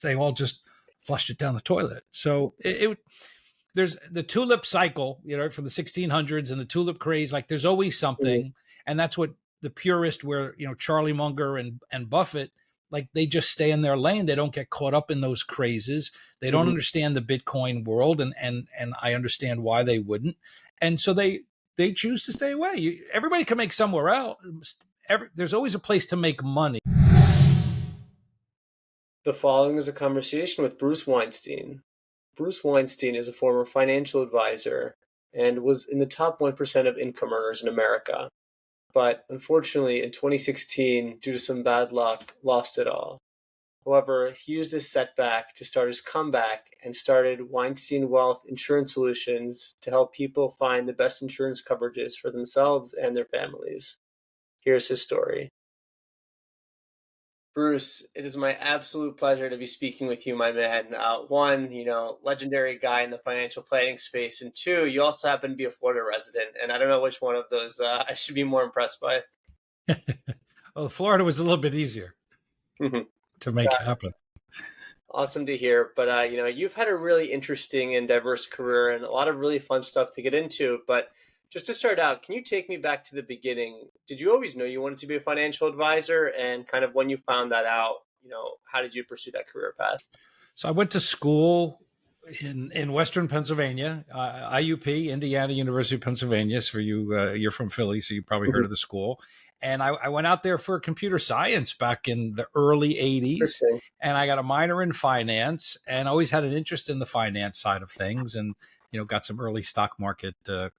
they all just flushed it down the toilet. So there's the tulip cycle, from the 1600s and the tulip craze. Like there's always something, and that's what the purist, where Charlie Munger and Buffett, like they just stay in their lane. They don't get caught up in those crazes. They don't understand the Bitcoin world, and I understand why they wouldn't. And so they choose to stay away. Everybody can make somewhere else. There's always a place to make money. The following is a conversation with Bruce Weinstein. Bruce Weinstein is a former financial advisor and was in the top 1% of income earners in America. But unfortunately, in 2016, due to some bad luck, lost it all. However, he used this setback to start his comeback and started Weinstein Wealth Insurance Solutions to help people find the best insurance coverages for themselves and their families. Here's his story. Bruce, it is my absolute pleasure to be speaking with you, my man. One, legendary guy in the financial planning space. And two, you also happen to be a Florida resident. And I don't know which one of those I should be more impressed by. Well, Florida was a little bit easier to make happen. Awesome to hear. But, you've had a really interesting and diverse career and a lot of really fun stuff to get into. But just to start out, can you take me back to the beginning? Did you always know you wanted to be a financial advisor? And kind of when you found that out, how did you pursue that career path? So I went to school in Western Pennsylvania, IUP, Indiana University of Pennsylvania. So for you, you're from Philly, so you probably heard of the school. And I went out there for computer science back in the early 80s. And I got a minor in finance and always had an interest in the finance side of things. And got some early stock market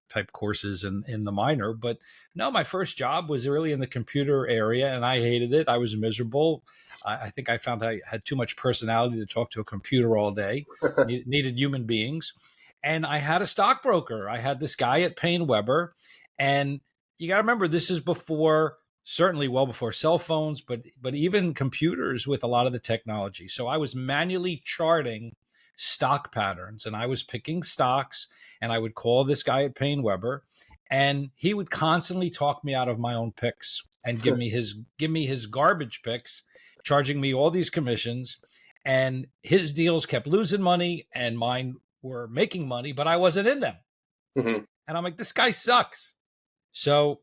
type courses in the minor. But no, my first job was really in the computer area, and I hated it. I was miserable. I think I found I had too much personality to talk to a computer all day. Needed human beings. And I had a stockbroker. I had this guy at Payne Weber. And you got to remember, this is certainly well before cell phones, but even computers with a lot of the technology. So I was manually charting stock patterns, and I was picking stocks, and I would call this guy at Payne Weber, and he would constantly talk me out of my own picks and give me his garbage picks, charging me all these commissions, and his deals kept losing money and mine were making money, but I wasn't in them. And I'm like, this guy sucks. So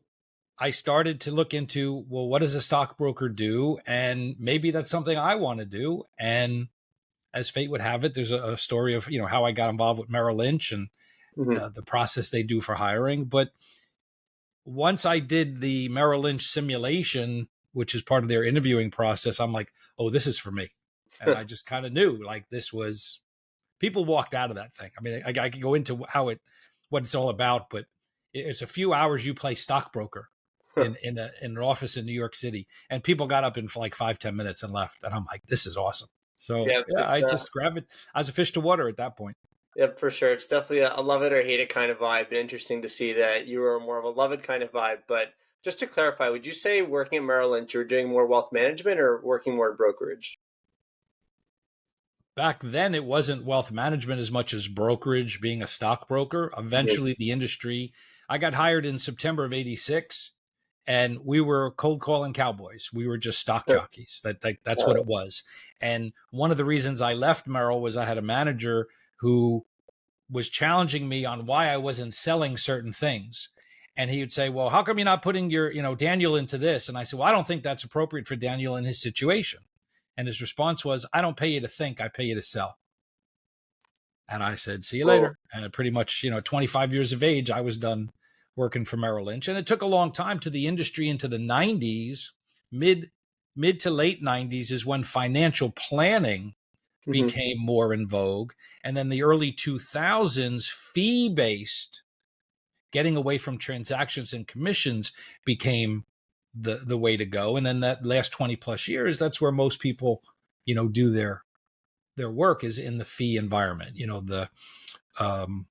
I started to look into, well, what does a stockbroker do? And maybe that's something I want to do. And as fate would have it, there's a story of, how I got involved with Merrill Lynch and the process they do for hiring. But once I did the Merrill Lynch simulation, which is part of their interviewing process, I'm like, oh, this is for me. And I just kind of knew, like, people walked out of that thing. I mean, I could go into what it's all about, but it's a few hours you play stockbroker in an office in New York City, and people got up in like 5-10 minutes and left. And I'm like, this is awesome. So I just grabbed it as a fish to water at that point. Yeah, for sure. It's definitely a love it or hate it kind of vibe. And interesting to see that you were more of a love it kind of vibe. But just to clarify, would you say working at Merrill Lynch, you're doing more wealth management or working more in brokerage? Back then, it wasn't wealth management as much as brokerage, being a stockbroker. Eventually, the industry, I got hired in September of 86. And we were cold calling cowboys. We were just stock jockeys. That's what it was. And one of the reasons I left Merrill was I had a manager who was challenging me on why I wasn't selling certain things. And he would say, well, how come you're not putting your, Daniel into this? And I said, well, I don't think that's appropriate for Daniel in his situation. And his response was, I don't pay you to think, I pay you to sell. And I said, see you later. And pretty much, 25 years of age, I was done working for Merrill Lynch. And it took a long time to the industry into the 90s, mid to late 90s is when financial planning became more in vogue. And then the early 2000s, fee-based, getting away from transactions and commissions became the way to go. And then that last 20 plus years, that's where most people, do their work, is in the fee environment.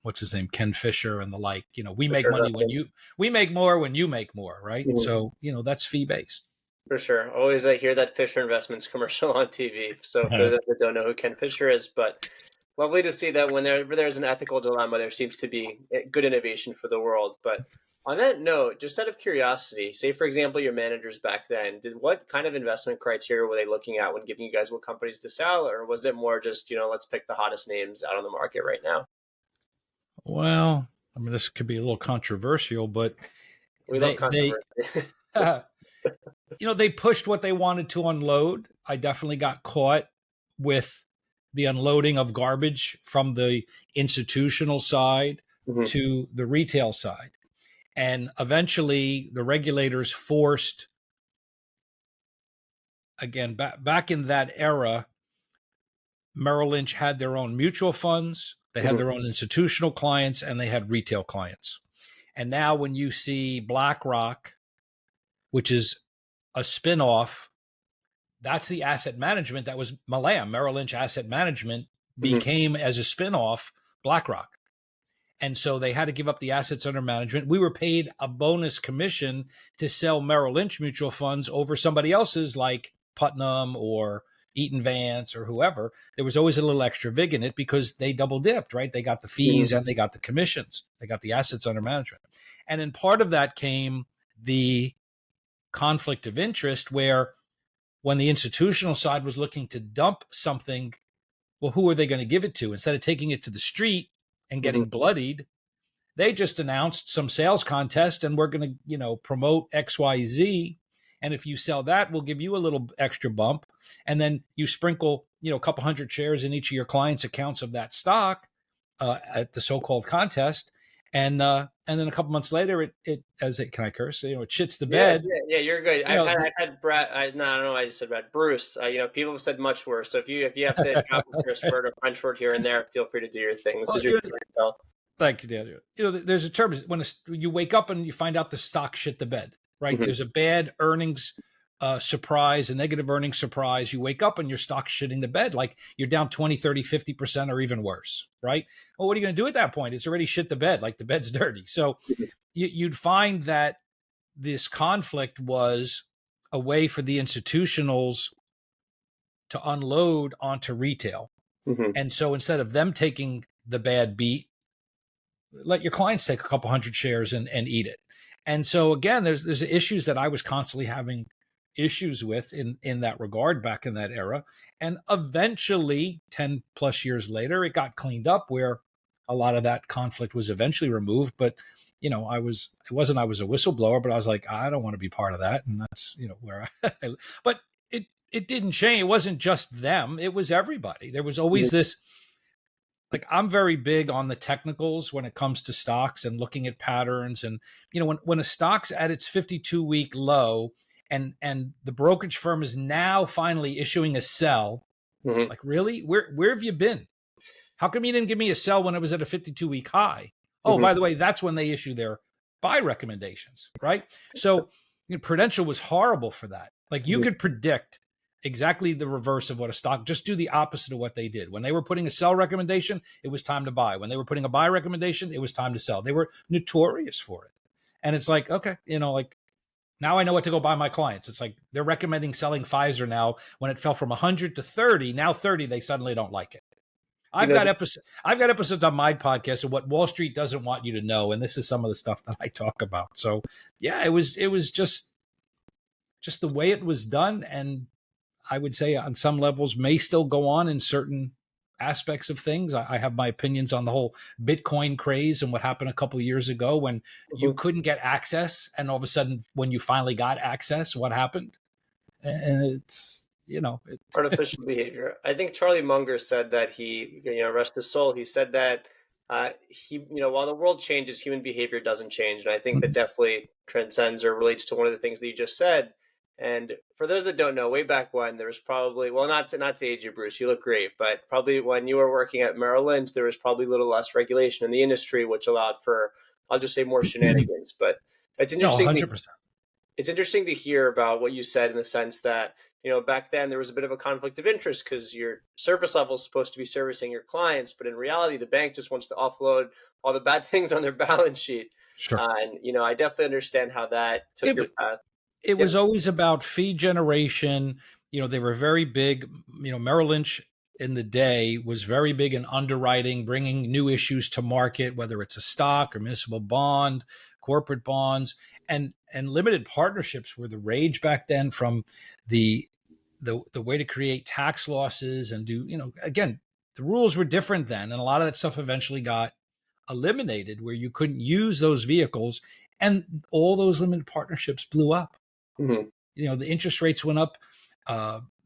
What's his name, Ken Fisher and the like. We make money we make more when you make more, right? So that's fee based. For sure. Always I hear that Fisher Investments commercial on TV. So for those that don't know who Ken Fisher is, but lovely to see that whenever there's an ethical dilemma, there seems to be good innovation for the world. But On that note, just out of curiosity, say for example your managers back then, did what kind of investment criteria were they looking at when giving you guys what companies to sell, or was it more just, let's pick the hottest names out on the market right now? Well, I mean, this could be a little controversial, but We love they controversy. they pushed what they wanted to unload. I definitely got caught with the unloading of garbage from the institutional side Hmm. to the retail side. And eventually the regulators forced, again, back in that era, Merrill Lynch had their own mutual funds, they had Hmm. their own institutional clients, and they had retail clients. And now when you see BlackRock, which is a spinoff, that's the asset management that was Malam. Merrill Lynch Asset Management Hmm. became, as a spinoff, BlackRock. And so they had to give up the assets under management. We were paid a bonus commission to sell Merrill Lynch mutual funds over somebody else's, like Putnam or Eaton Vance or whoever. There was always a little extra vig in it because they double dipped, right? They got the Hmm. fees and they got the commissions. They got the assets under management. And in part of that came the conflict of interest where when the institutional side was looking to dump something, well, who are they going to give it to? Instead of taking it to the street and Hmm. getting bloodied, they just announced some sales contest and we're going to, promote XYZ. And if you sell that, we'll give you a little extra bump. And then you sprinkle, a couple hundred shares in each of your clients' accounts of that stock at the so-called contest. And then a couple months later, can I curse? It shits the Yeah, bed. yeah, yeah. You're good. You know, I've had Brad. No, I don't know. I just said Brad. Bruce. People have said much worse. So if you have to drop a curse word or French word here and there, feel free to do your thing. This well, is your story to tell. thank you, Daniel. There's a term when you wake up and you find out the stock shit the bed, right? Hmm. There's a bad earnings surprise, a negative earnings surprise. You wake up and your stock's shitting the bed, like you're down 20, 30, 50% or even worse, right? Well, what are you going to do at that point? It's already shit the bed, like the bed's dirty. So you'd find that this conflict was a way for the institutionals to unload onto retail. Hmm. And so instead of them taking the bad beat, let your clients take a couple hundred shares and eat it. And so again, there's issues that I was constantly having issues with in that regard back in that era. And eventually, 10 plus years later, it got cleaned up where a lot of that conflict was eventually removed. But I was a whistleblower, but I was like, I don't want to be part of that. And that's, where but it didn't change. It wasn't just them. It was everybody. There was always this, like, I'm very big on the technicals when it comes to stocks and looking at patterns. And when a stock's at its 52-week low and the brokerage firm is now finally issuing a sell, Hmm. like, really, where have you been? How come you didn't give me a sell when it was at a 52-week high? Oh, Hmm. by the way, that's when they issue their buy recommendations, right? So Prudential was horrible for that. Like, you could predict exactly the reverse of what a stock, just do the opposite of what they did. When they were putting a sell recommendation, it was time to buy. When they were putting a buy recommendation, it was time to sell. They were notorious for it. And it's like, okay, like, now I know what to go buy my clients. It's like they're recommending selling Pfizer now when it fell from 100 to 30. Now 30, they suddenly don't like it. You know, I've got episodes on my podcast of what Wall Street doesn't want you to know, and this is some of the stuff that I talk about. So yeah, it was just the way it was done, and I would say on some levels may still go on in certain aspects of things. I have my opinions on the whole Bitcoin craze and what happened a couple of years ago when you mhm. couldn't get access, and all of a sudden, when you finally got access, what happened? And it's Artificial behavior. I think Charlie Munger said that rest his soul. He said that while the world changes, human behavior doesn't change, and I think that definitely transcends or relates to one of the things that you just said. And for those that don't know, way back when there was probably, well, not to age you, Bruce, you look great, but probably when you were working at Merrill Lynch, there was probably a little less regulation in the industry, which allowed for, I'll just say, more shenanigans. But it's no, interesting to 100%. it's interesting to hear about what you said in the sense that back then there was a bit of a conflict of interest because your service level is supposed to be servicing your clients, but in reality the bank just wants to offload all the bad things on their balance sheet. Sure. And I definitely understand how that took It, your path. it Yep. was always about fee generation. They were very big. Merrill Lynch in the day was very big in underwriting, bringing new issues to market, whether it's a stock or municipal bond, corporate bonds, and limited partnerships were the rage back then, from the the way to create tax losses and do, again, the rules were different then, and a lot of that stuff eventually got eliminated, where you couldn't use those vehicles, and all those limited partnerships blew up. Hmm. The interest rates went up.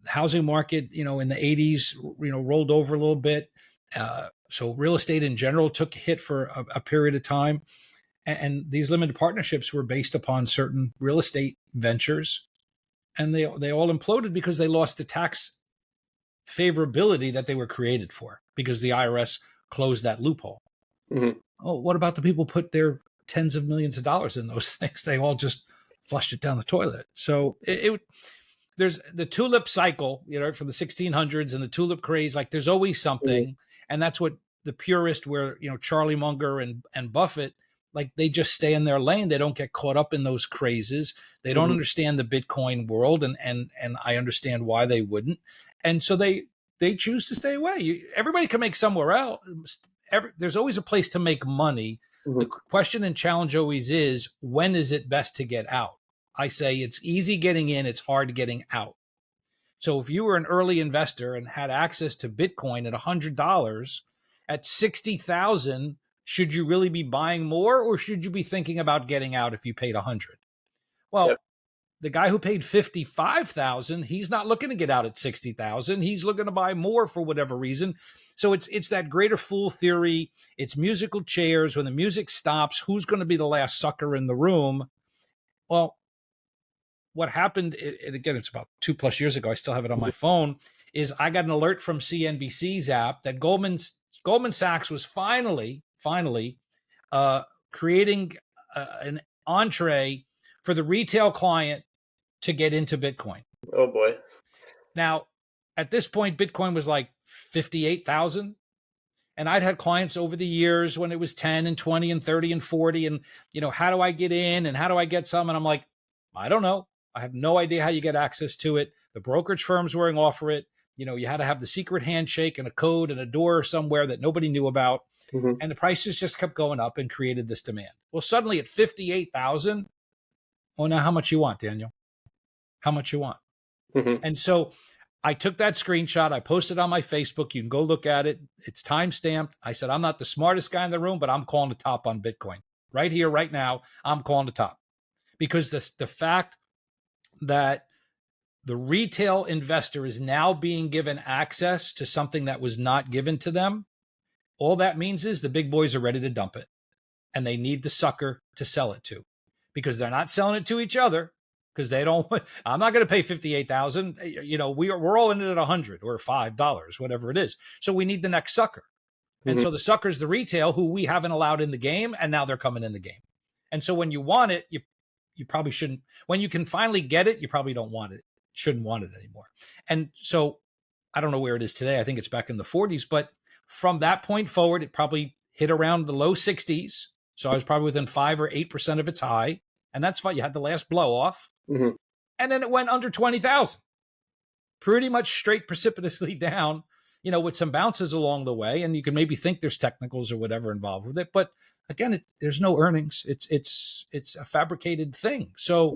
Housing market, in the 80s, rolled over a little bit. So real estate in general took a hit for a period of time. And these limited partnerships were based upon certain real estate ventures, and they all imploded because they lost the tax favorability that they were created for, because the IRS closed that loophole. Hmm. Oh, what about the people put their tens of millions of dollars in those things? They all just flushed it down the toilet. So there's the tulip cycle, from the 1600s, and the tulip craze. Like, there's always something, Hmm. and that's what the purist, where Charlie Munger and Buffett, like, they just stay in their lane. They don't get caught up in those crazes. They don't Hmm. understand the Bitcoin world, and I understand why they wouldn't, and so they choose to stay away. Everybody can make somewhere else. There's always a place to make money. The Hmm. question and challenge always is, when is it best to get out? I say it's easy getting in, it's hard getting out. So if you were an early investor and had access to Bitcoin at $100 at 60,000, should you really be buying more, or should you be thinking about getting out if you paid 100? Yep. Well, the guy who paid 55,000, he's not looking to get out at 60,000. He's looking to buy more for whatever reason. So it's that greater fool theory. It's musical chairs. When the music stops, who's going to be the last sucker in the room? Well, what happened, again, it's about 2+ years ago, I still have it on my phone, is I got an alert from CNBC's app that Goldman Sachs was finally creating an entree for the retail client to get into Bitcoin. Oh boy. Now, at this point, Bitcoin was like 58,000. And I'd had clients over the years when it was 10 and 20 and 30 and 40. And, how do I get in and how do I get some? And I'm like, I don't know. I have no idea how you get access to it. The brokerage firms weren't offer it. You had to have the secret handshake and a code and a door somewhere that nobody knew about. Hmm. And the prices just kept going up and created this demand. Well, suddenly at 58,000, oh, now how much you want, Daniel? How much you want? Hmm. And so I took that screenshot. I posted on my Facebook. You can go look at it. It's time stamped. I said, I'm not the smartest guy in the room, but I'm calling the top on Bitcoin. Right here, right now, I'm calling the top. Because the fact that the retail investor is now being given access to something that was not given to them, all that means is the big boys are ready to dump it. And they need the sucker to sell it to, because they're not selling it to each other, because they don't. I'm not going to pay 58,000. We're all in it at 100 or $5, whatever it is. So we need the next sucker. And Hmm. so the sucker's the retail, who we haven't allowed in the game, and now they're coming in the game. And so when you want it, you probably shouldn't. When you can finally get it, you probably don't want it. Shouldn't want it anymore. And so I don't know where it is today. I think it's back in the 40s. But from that point forward, it probably hit around the low 60s. So I was probably within 5 or 8% of its high. And that's fine. You had the last blow off. Hmm. And then it went under 20,000. Pretty much straight precipitously down, with some bounces along the way. And you can maybe think there's technicals or whatever involved with it. But again, there's no earnings. It's a fabricated thing. So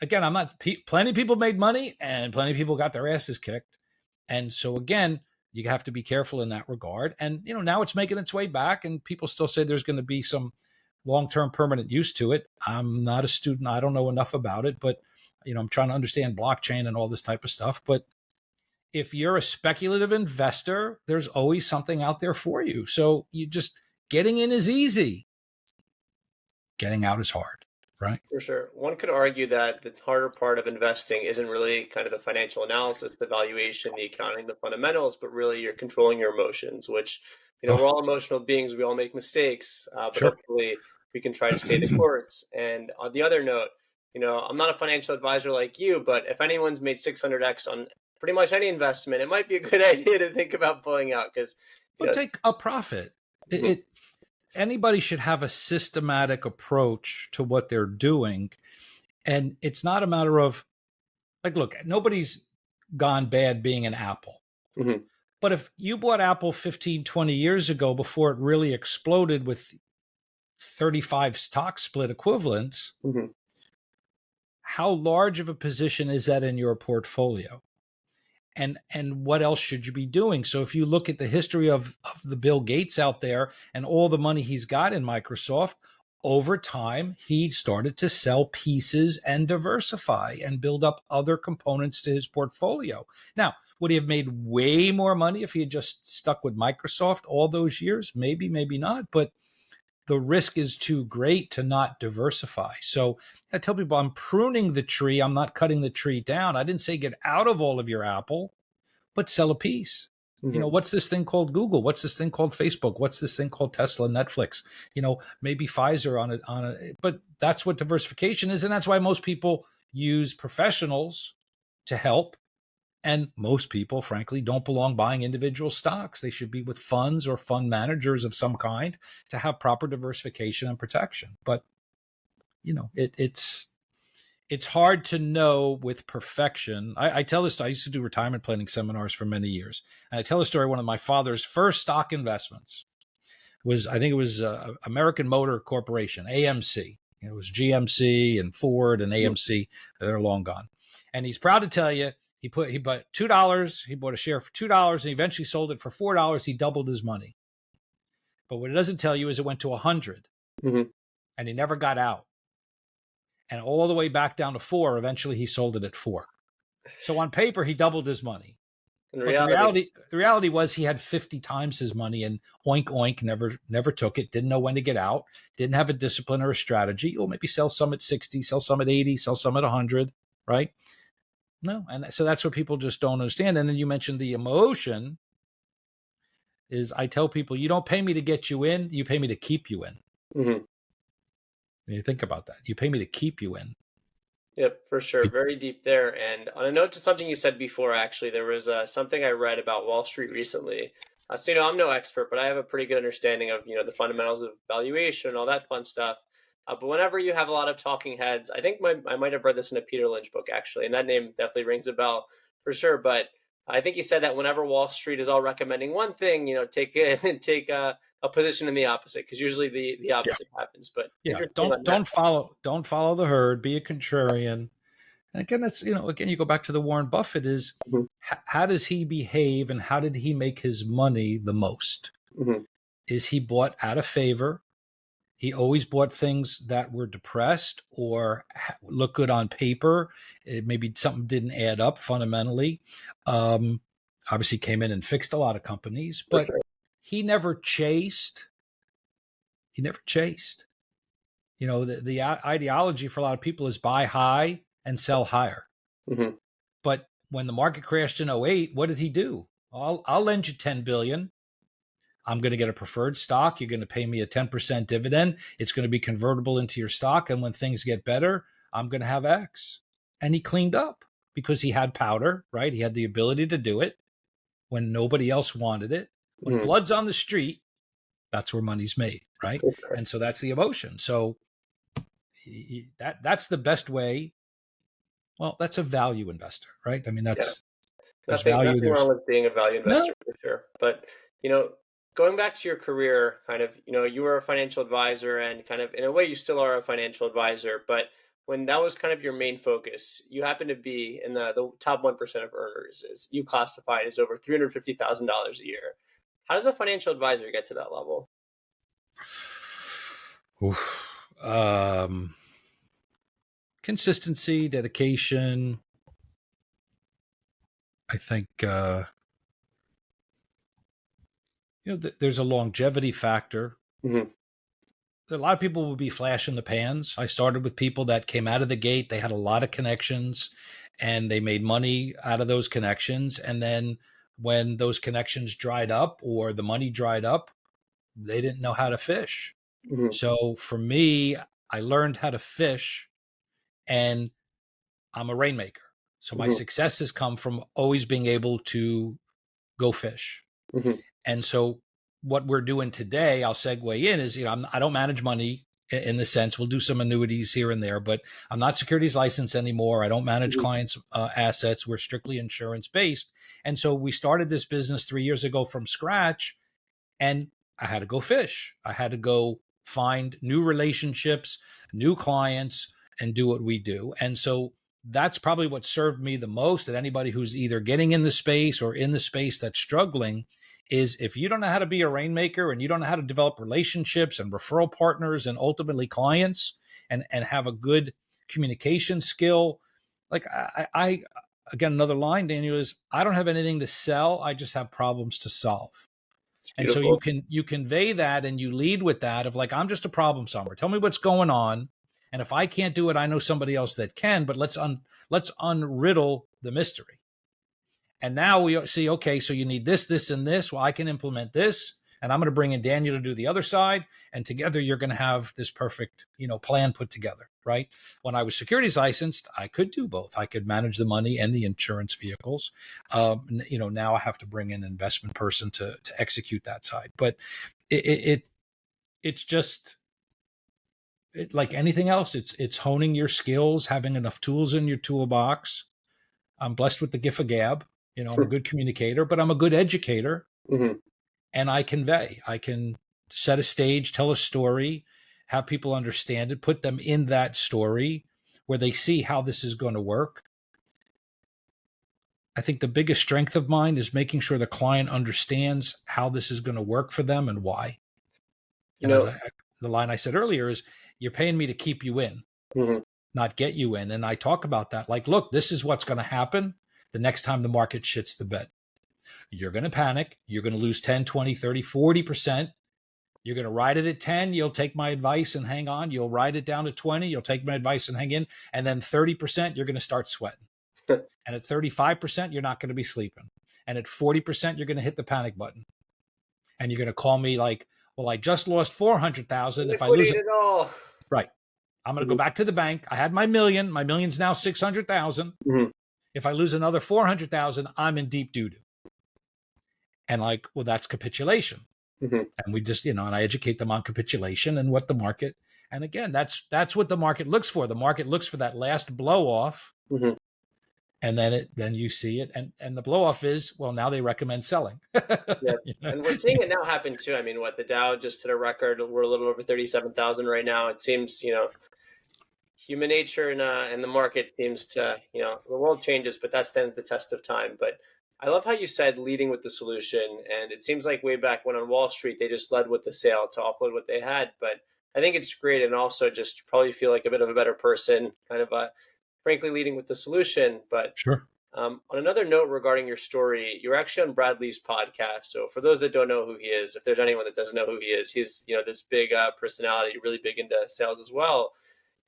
again, I'm not. Plenty of people made money, and plenty of people got their asses kicked. And so again, you have to be careful in that regard. And now it's making its way back, and people still say there's going to be some long-term permanent use to it. I'm not a student. I don't know enough about it, but I'm trying to understand blockchain and all this type of stuff. But if you're a speculative investor, there's always something out there for you. So getting in is easy. Getting out is hard, right? For sure. One could argue that the harder part of investing isn't really kind of the financial analysis, the valuation, the accounting, the fundamentals, but really you're controlling your emotions, which, we're Oh, all emotional beings. We all make mistakes, but sure. hopefully we can try to stay the course. And on the other note, I'm not a financial advisor like you, but if anyone's made 600x on pretty much any investment, it might be a good idea to think about pulling out because, you Well, know, take a profit. mhm. Anybody should have a systematic approach to what they're doing. And it's not a matter of, like, look, nobody's gone bad being an Apple. Mhm. But if you bought Apple 15, 20 years ago, before it really exploded with 35 stock split equivalents, Mm-hmm. how large of a position is that in your portfolio? And what else should you be doing? So if you look at the history of the Bill Gates out there and all the money he's got in Microsoft, over time he started to sell pieces and diversify and build up other components to his portfolio. Now, would he have made way more money if he had just stuck with Microsoft all those years? Maybe, maybe not, but the risk is too great to not diversify. So I tell people I'm pruning the tree. I'm not cutting the tree down. I didn't say get out of all of your apple, but sell a piece. You know, Mm-hmm. what's this thing called Google? What's this thing called Facebook? What's this thing called Tesla, Netflix? You know, maybe Pfizer on it. But that's what diversification is. And that's why most people use professionals to help. And most people, frankly, don't belong buying individual stocks. They should be with funds or fund managers of some kind to have proper diversification and protection. But, you know, it's hard to know with perfection. I tell this, I used to do retirement planning seminars for many years. And I tell a story, one of my father's first stock investments was, I think it was American Motor Corporation, AMC. It was GMC and Ford and AMC. They're long gone. And he's proud to tell you, he bought $2. He bought a share for $2 and eventually sold it for $4. He doubled his money. But what it doesn't tell you is it went to 100 Mm-hmm. and he never got out. And all the way back down to 4, eventually he sold it at 4. So on paper, he doubled his money. In But the reality, reality was he had 50 times his money and oink, oink, never took it, didn't know when to get out, didn't have a discipline or a strategy. Oh, maybe sell some at 60, sell some at 80, sell some at 100, right? No. And so that's what people just don't understand. And then you mentioned the emotion is I tell people, you don't pay me to get you in, you pay me to keep you in. mm-hmm. You think about that. You pay me to keep you in. Yep, for sure. Very deep there. And on a note to something you said before, actually, there was something I read about Wall Street recently. So, I'm no expert, but I have a pretty good understanding of, the fundamentals of valuation and all that fun stuff. But whenever you have a lot of talking heads, I think I might have read this in a Peter Lynch book, actually, and that name definitely rings a bell for sure. But I think he said that whenever Wall Street is all recommending one thing, take take a position in the opposite, because usually the Yeah. opposite happens. But Yeah. interesting on that. Don't follow the herd, be a contrarian. And again, that's, again, you go back to the Warren Buffett is Mhm, how does he behave and how did he make his money the most? mhm, Is he bought out of favor? He always bought things that were depressed or look good on paper. Maybe something didn't add up fundamentally. Um, Obviously came in and fixed a lot of companies, for but sure. he never chased. He never chased. The ideology for a lot of people is buy high and sell higher. Mhm, But when the market crashed in '08, what did he do? I'll lend you 10 billion. I'm going to get a preferred stock. You're going to pay me a 10% dividend. It's going to be convertible into your stock. And when things get better, I'm going to have X. And he cleaned up because he had powder, right? He had the ability to do it when nobody else wanted it. When mhm, blood's on the street, that's where money's made, right? for sure. And so that's the emotion. So that's the best way. Well, that's a value investor, right? I mean, Yeah. there's Nothing value. nothing wrong There's with being a value no. investor for sure. But, you know, going back to your career, kind of, you were a financial advisor and kind of in a way you still are a financial advisor, but when that was kind of your main focus, you happen to be in the top 1% of earners, as you classified as over $350,000 a year. How does a financial advisor get to that level? Oof. Consistency, dedication. I think there's a longevity factor. Hmm. A lot of people will be flash in the pans. I started with people that came out of the gate. They had a lot of connections and they made money out of those connections. And then when those connections dried up or the money dried up, they didn't know how to fish. Hmm. So for me, I learned how to fish and I'm a rainmaker. So my Hmm. success has come from always being able to go fish. Hmm. And so what we're doing today, I'll segue in is, I don't manage money in the sense we'll do some annuities here and there, but I'm not securities licensed anymore. I don't manage Hmm. clients' assets. We're strictly insurance based. And so we started this business 3 years ago from scratch and I had to go fish. I had to go find new relationships, new clients, and do what we do. And so that's probably what served me the most. That anybody who's either getting in the space or in the space that's struggling is, if you don't know how to be a rainmaker and you don't know how to develop relationships and referral partners and ultimately clients, and have a good communication skill. Like I again, another line, Daniel, is I don't have anything to sell. I just have problems to solve. It's And so beautiful. you convey that and you lead with that of like, I'm just a problem solver. Tell me what's going on. And if I can't do it, I know somebody else that can, but let's unriddle the mystery. And now we see, okay, so you need this, this, and this. Well, I can implement this, and I'm going to bring in Daniel to do the other side. And together you're going to have this perfect, plan put together, right? When I was securities licensed, I could do both. I could manage the money and the insurance vehicles. Now I have to bring in an investment person to execute that side. But it's just like anything else. It's honing your skills, having enough tools in your toolbox. I'm blessed with the gift of gab. I'm a good communicator, but I'm a good educator. Mm-hmm. And I convey. I can set a stage, tell a story, have people understand it, put them in that story where they see how this is going to work. I think the biggest strength of mine is making sure the client understands how this is going to work for them and why. You And as know, the line I said earlier is, you're paying me to keep you in, mm-hmm. not get you in. And I talk about that. Like, look, this is what's going to happen the next time the market shits the bed. You're going to panic. You're going to lose 10, 20, 30, 40%. You're going to ride it at 10. You'll take my advice and hang on. You'll ride it down to 20. You'll take my advice and hang in. And then 30%, you're going to start sweating. And at 35%, you're not going to be sleeping. And at 40%, you're going to hit the panic button. And you're going to call me like, well, I just lost 400,000. If I lose Liquidate it, it all. right. I'm going to Mm-hmm. go back to the bank. I had my million. My million's now 600,000. Mm-hmm. If I lose another 400,000, I'm in deep doo-doo. And like, well, that's capitulation. Mm-hmm. And we just, and I educate them on capitulation and what the market, and again, that's what the market looks for. The market looks for that last blow off. Mm-hmm. And then you see it. And the blow off is, well, now they recommend selling. Yeah. And we're seeing it now happen too. I mean, the Dow just hit a record. We're a little over 37,000 right now. It seems, human nature and the market seems to, the world changes, but that stands the test of time. But I love how you said leading with the solution. And it seems like way back when on Wall Street, they just led with the sale to offload what they had. But I think it's great. And also just probably feel like a bit of a better person, kind of frankly leading with the solution. But Sure. on another note regarding your story, you're actually on Bradley's podcast. So for those that don't know who he is, if there's anyone that doesn't know who he is, he's this big personality, really big into sales as well.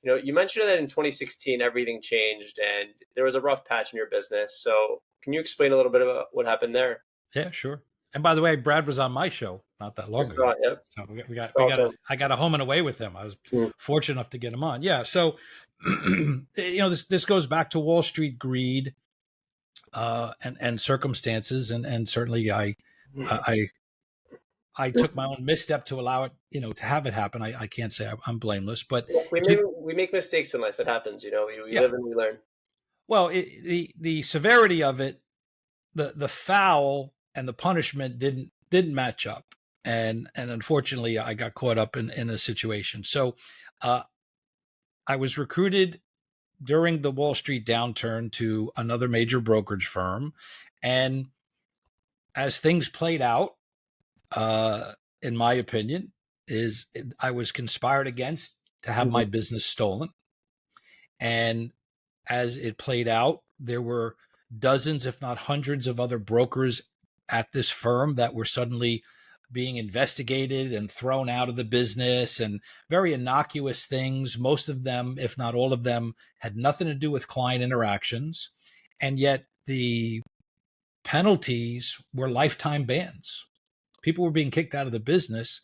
You mentioned that in 2016 everything changed and there was a rough patch in your business. So can you explain a little bit about what happened there? Yeah, sure. And by the way, Brad was on my show not that long Just ago. thought, yep. So Awesome. I got a home and away with him. I was fortunate enough to get him on. Yeah. So, this goes back to Wall Street greed, and circumstances. And certainly I took my own misstep to allow it, to have it happen. I can't say I'm blameless, but We make mistakes in life. It happens. We yeah. live and we learn. Well, the severity of it, the foul and the punishment didn't match up, and unfortunately, I got caught up in a situation. So, I was recruited during the Wall Street downturn to another major brokerage firm, and as things played out, in my opinion, I was conspired against to have Mm-hmm. my business stolen. And as it played out, there were dozens, if not hundreds, of other brokers at this firm that were suddenly being investigated and thrown out of the business, and very innocuous things. Most of them, if not all of them, had nothing to do with client interactions. And yet the penalties were lifetime bans. People were being kicked out of the business.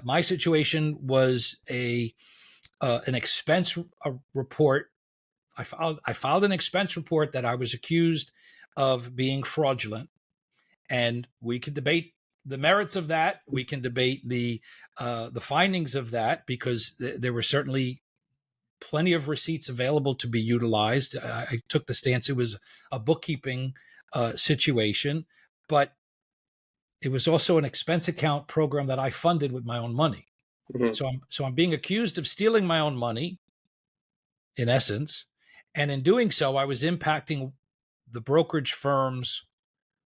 My situation was an expense report. I filed an expense report that I was accused of being fraudulent, and we could debate the merits of that. We can debate the findings of that, because there were certainly plenty of receipts available to be utilized. I took the stance it was a bookkeeping situation, but it was also an expense account program that I funded with my own money. Hmm. So I'm being accused of stealing my own money, in essence, and in doing so, I was impacting the brokerage firm's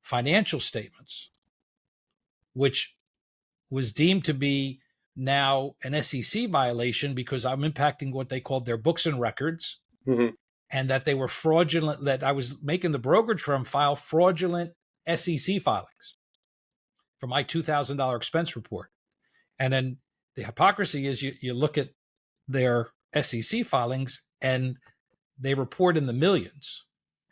financial statements, which was deemed to be now an SEC violation because I'm impacting what they called their books and records, Hmm. and that they were fraudulent, that I was making the brokerage firm file fraudulent SEC filings for my $2,000 expense report. And then the hypocrisy is you look at their SEC filings and they report in the millions.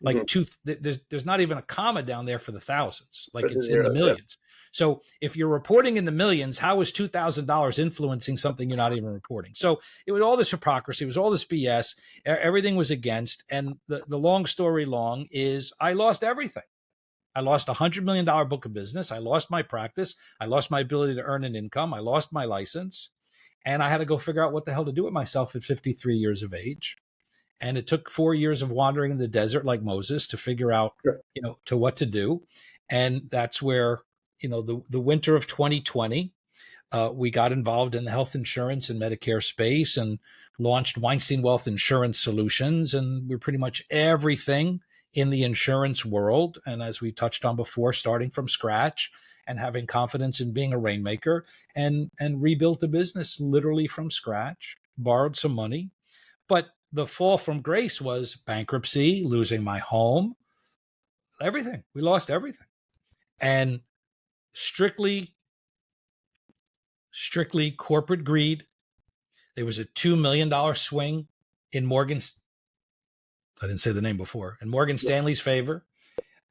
Hmm. There's not even a comma down there for the thousands. Like Versus it's in the zeros, yeah. millions. So if you're reporting in the millions, how is $2,000 influencing something you're not even reporting? So it was all this hypocrisy, it was all this BS. Everything was against. And the long story long is I lost everything. I lost $100 million book of business. I lost my practice. I lost my ability to earn an income. I lost my license. And I had to go figure out what the hell to do with myself at 53 years of age. And it took 4 years of wandering in the desert like Moses to figure out, Sure. to what to do. And that's where, the winter of 2020, we got involved in the health insurance and Medicare space and launched Weinstein Wealth Insurance Solutions. And we're pretty much everything in the insurance world. And as we touched on before, starting from scratch and having confidence in being a rainmaker, and rebuilt the business literally from scratch, borrowed some money. But the fall from grace was bankruptcy, losing my home, everything. We lost everything. And strictly corporate greed. There was a $2 million swing in I didn't say the name before, in Morgan Stanley's favor.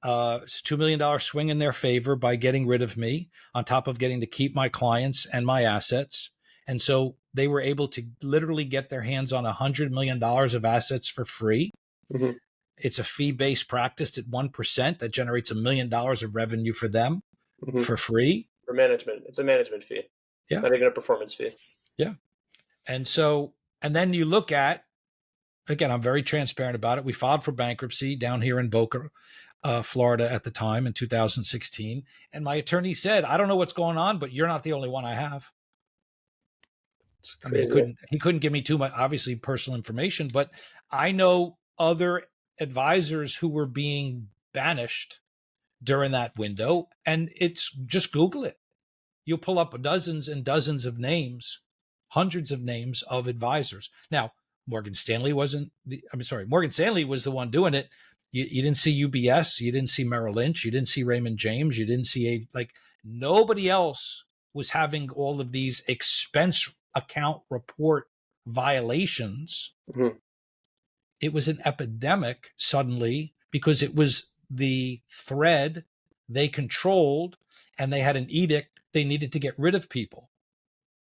It's a $2 million swing in their favor by getting rid of me, on top of getting to keep my clients and my assets. And so they were able to literally get their hands on $100 million of assets for free. Hmm. It's a fee-based practice at 1% that generates $1 million of revenue for them Hmm. for free. For management, it's a management fee, Yeah. not even a performance fee. Yeah. And then you look at, again, I'm very transparent about it. We filed for bankruptcy down here in Boca, Florida at the time in 2016. And my attorney said, I don't know what's going on, but you're not the only one I have. It's I mean, crazy. he couldn't give me too much, obviously, personal information, but I know other advisors who were being banished during that window. And it's just Google it. You'll pull up dozens and dozens of names, hundreds of names of advisors. Now, Morgan Stanley Morgan Stanley was the one doing it. You didn't see UBS, you didn't see Merrill Lynch, you didn't see Raymond James, you didn't see nobody else was having all of these expense account report violations. Hmm. It was an epidemic suddenly because it was the thread they controlled, and they had an edict they needed to get rid of people.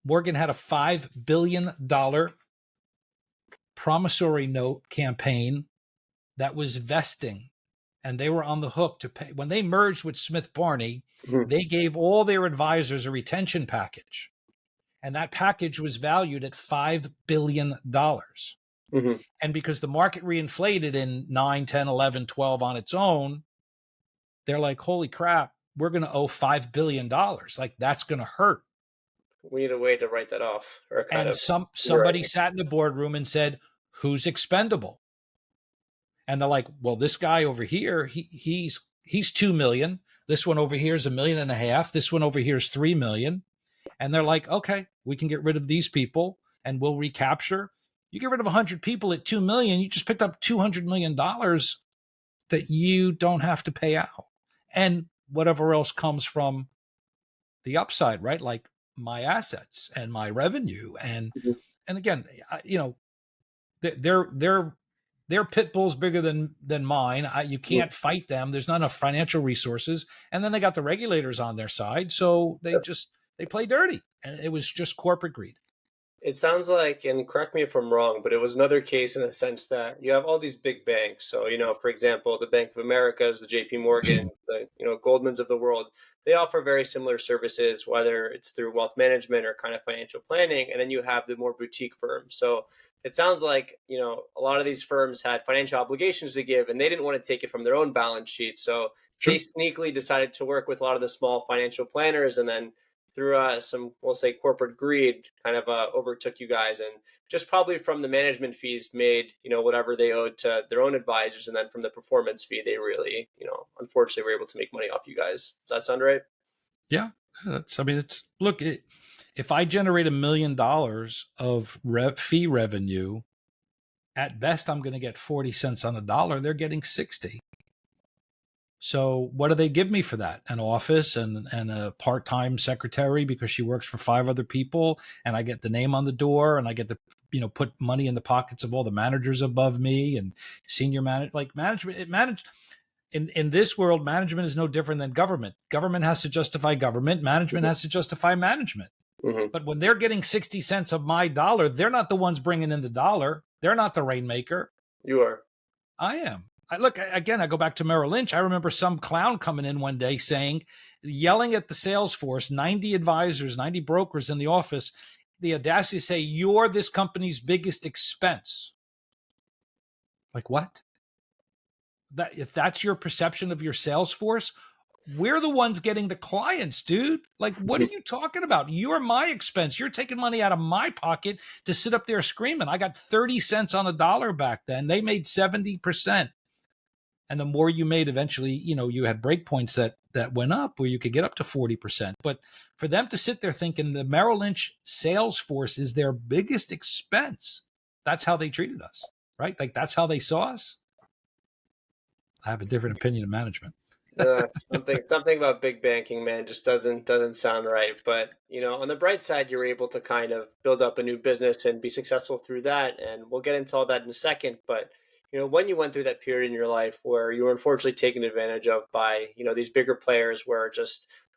Morgan had a $5 billion promissory note campaign that was vesting, and they were on the hook to pay. When they merged with Smith Barney, Hmm. they gave all their advisors a retention package, and that package was valued at $5 billion. Hmm. And because the market reinflated in 9, 10, 11, 12 on its own, they're like, holy crap, we're going to owe $5 billion. Like, that's going to hurt. We need a way to write that off, or kind And of rewrite somebody it. sat in the boardroom and said, who's expendable? And they're like, well, this guy over here, he's 2 million. This one over here is 1.5 million. This one over here is 3 million. And they're like, okay, we can get rid of these people and we'll recapture. You get rid of 100 people at 2 million, you just picked up $200 million that you don't have to pay out. And whatever else comes from the upside, right? Like my assets and my revenue. Mhm. And again, they're pit bulls bigger than mine. You Mhm. can't fight them. There's not enough financial resources. And then they got the regulators on their side. So they play dirty. And it was just corporate greed. It sounds like, and correct me if I'm wrong, but it was another case in the sense that you have all these big banks. So, for example, the Bank of America's, the JP Morgan, the, Goldman's of the world, they offer very similar services, whether it's through wealth management or kind of financial planning. And then you have the more boutique firms. So it sounds like, a lot of these firms had financial obligations to give and they didn't want to take it from their own balance sheet. So they Sure. sneakily decided to work with a lot of the small financial planners and then through some, we'll say, corporate greed, kind of overtook you guys, and just probably from the management fees made, whatever they owed to their own advisors, and then from the performance fee, they really, unfortunately, were able to make money off you guys. Does that sound right? Yeah, it's look. If I generate $1 million of fee revenue, at best I'm going to get 40 cents on the dollar. They're getting 60. So what do they give me for that? An office and a part-time secretary because she works for 5 other people, and I get the name on the door, and I get to put money in the pockets of all the managers above me and senior management. It managed in this world, management is no different than government. Government has to justify government. Management has to justify management. Mm-hmm. But when they're getting 60 cents of my dollar, they're not the ones bringing in the dollar. They're not the rainmaker. You are. I am. Look, again, I go back to Merrill Lynch. I remember some clown coming in one day yelling at the sales force, 90 advisors, 90 brokers in the office, the audacity to say, "You're this company's biggest expense." Like, what? If that's your perception of your sales force, we're the ones getting the clients, dude. Like, what are you talking about? You're my expense. You're taking money out of my pocket to sit up there screaming. I got 30 cents on a dollar back then. They made 70%. And the more you made, eventually, you had breakpoints that went up where you could get up to 40%. But for them to sit there thinking the Merrill Lynch sales force is their biggest expense, that's how they treated us, right? Like, that's how they saw us. I have a different opinion of management. Something about big banking, man, just doesn't sound right. But on the bright side, you're able to kind of build up a new business and be successful through that. And we'll get into all that in a second. But when you went through that period in your life where you were unfortunately taken advantage of by these bigger players, where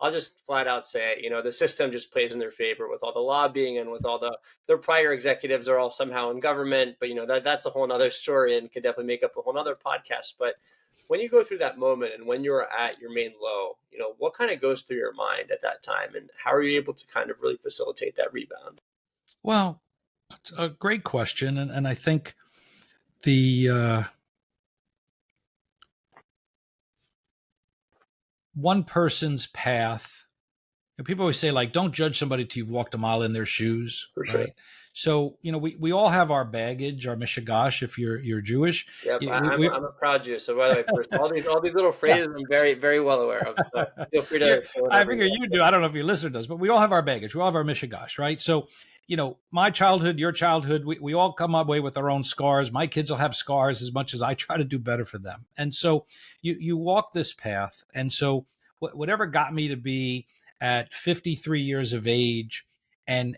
I'll just flat out say it, the system just plays in their favor with all the lobbying and with all their prior executives are all somehow in government. But that's a whole nother story and could definitely make up a whole nother podcast. But when you go through that moment and when you're at your main low, what kind of goes through your mind at that time, and how are you able to kind of really facilitate that rebound? Well, that's a great question. And I think the one person's path, people always say, like, don't judge somebody till you've walked a mile in their shoes. For sure. Right. So, we all have our baggage, our mishigash, if you're Jewish. Yep, We I'm a proud Jew. So by the way, first, all these little phrases I'm very very well aware of. So feel free to say I whatever figure you do. I don't know if your listener does, but we all have our baggage. We all have our mishigash, right? So, my childhood, your childhood, we all come away with our own scars. My kids will have scars as much as I try to do better for them. And so you walk this path. And so whatever got me to be at 53 years of age and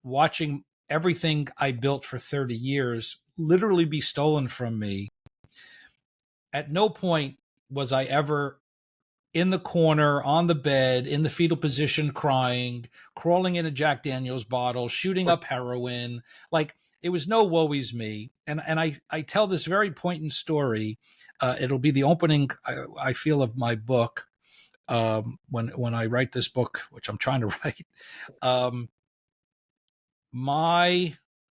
watching everything I built for 30 years literally be stolen from me, at no point was I ever in the corner, on the bed, in the fetal position, crying, crawling in a Jack Daniels bottle, shooting up heroin. Like, it was no woe is me. And I tell this very poignant story. It'll be the opening, I feel, of my book. When I write this book, which I'm trying to write,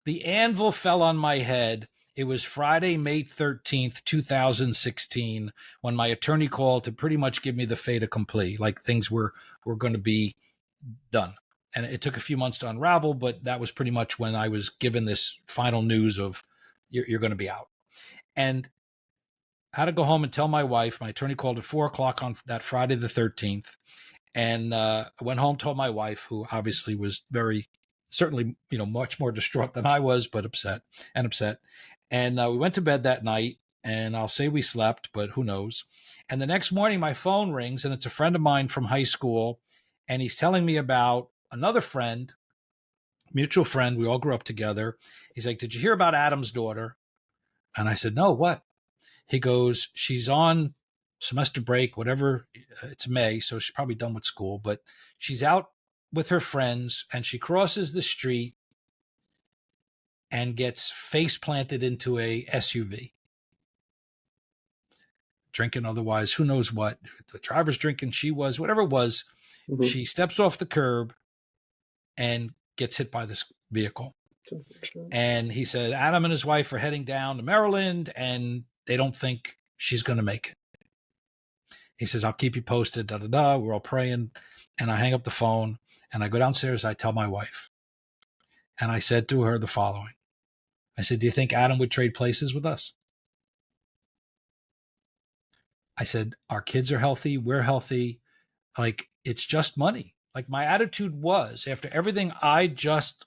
the anvil fell on my head. It was Friday, May 13th, 2016, when my attorney called to pretty much give me the fait accompli, like things were going to be done. And it took a few months to unravel, but that was pretty much when I was given this final news of you're going to be out. And I had to go home and tell my wife. My attorney called at 4:00 on that Friday the 13th. And I went home, told my wife, who obviously was certainly, much more distraught than I was, but upset. And we went to bed that night, and I'll say we slept, but who knows? And the next morning, my phone rings, and it's a friend of mine from high school, and he's telling me about another friend, mutual friend. We all grew up together. He's like, "Did you hear about Adam's daughter?" And I said, "No, what?" He goes, "She's on semester break, whatever. It's May, so she's probably done with school, but she's out with her friends, and she crosses the street and gets face planted into a SUV, drinking otherwise, who knows what. The driver's drinking, she was, whatever it was. Mm-hmm. She steps off the curb and gets hit by this vehicle." And he said, Adam and his wife are heading down to Maryland, and they don't think she's going to make it. He says, "I'll keep you posted, da, da, da." We're all praying. And I hang up the phone. And I go downstairs, I tell my wife, and I said to her the following. I said, do you think Adam would trade places with us? I said, our kids are healthy. We're healthy. Like, it's just money. Like, my attitude was, after everything I just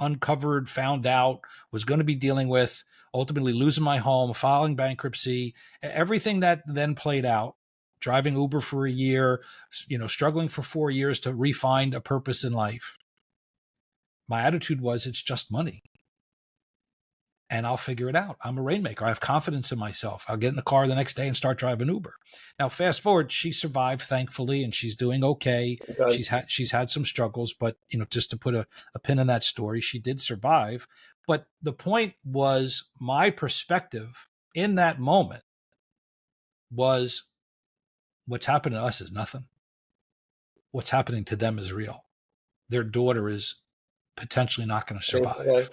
uncovered, found out, was going to be dealing with, ultimately losing my home, filing bankruptcy, everything that then played out, driving Uber for a year, struggling for 4 years to refine a purpose in life. My attitude was, it's just money. And I'll figure it out. I'm a rainmaker. I have confidence in myself. I'll get in the car the next day and start driving Uber. Now, fast forward, she survived, thankfully, and she's doing okay. God. She's had some struggles, but just to put a pin in that story, she did survive. But the point was, my perspective in that moment was, what's happening to us is nothing. What's happening to them is real. Their daughter is potentially not going to survive.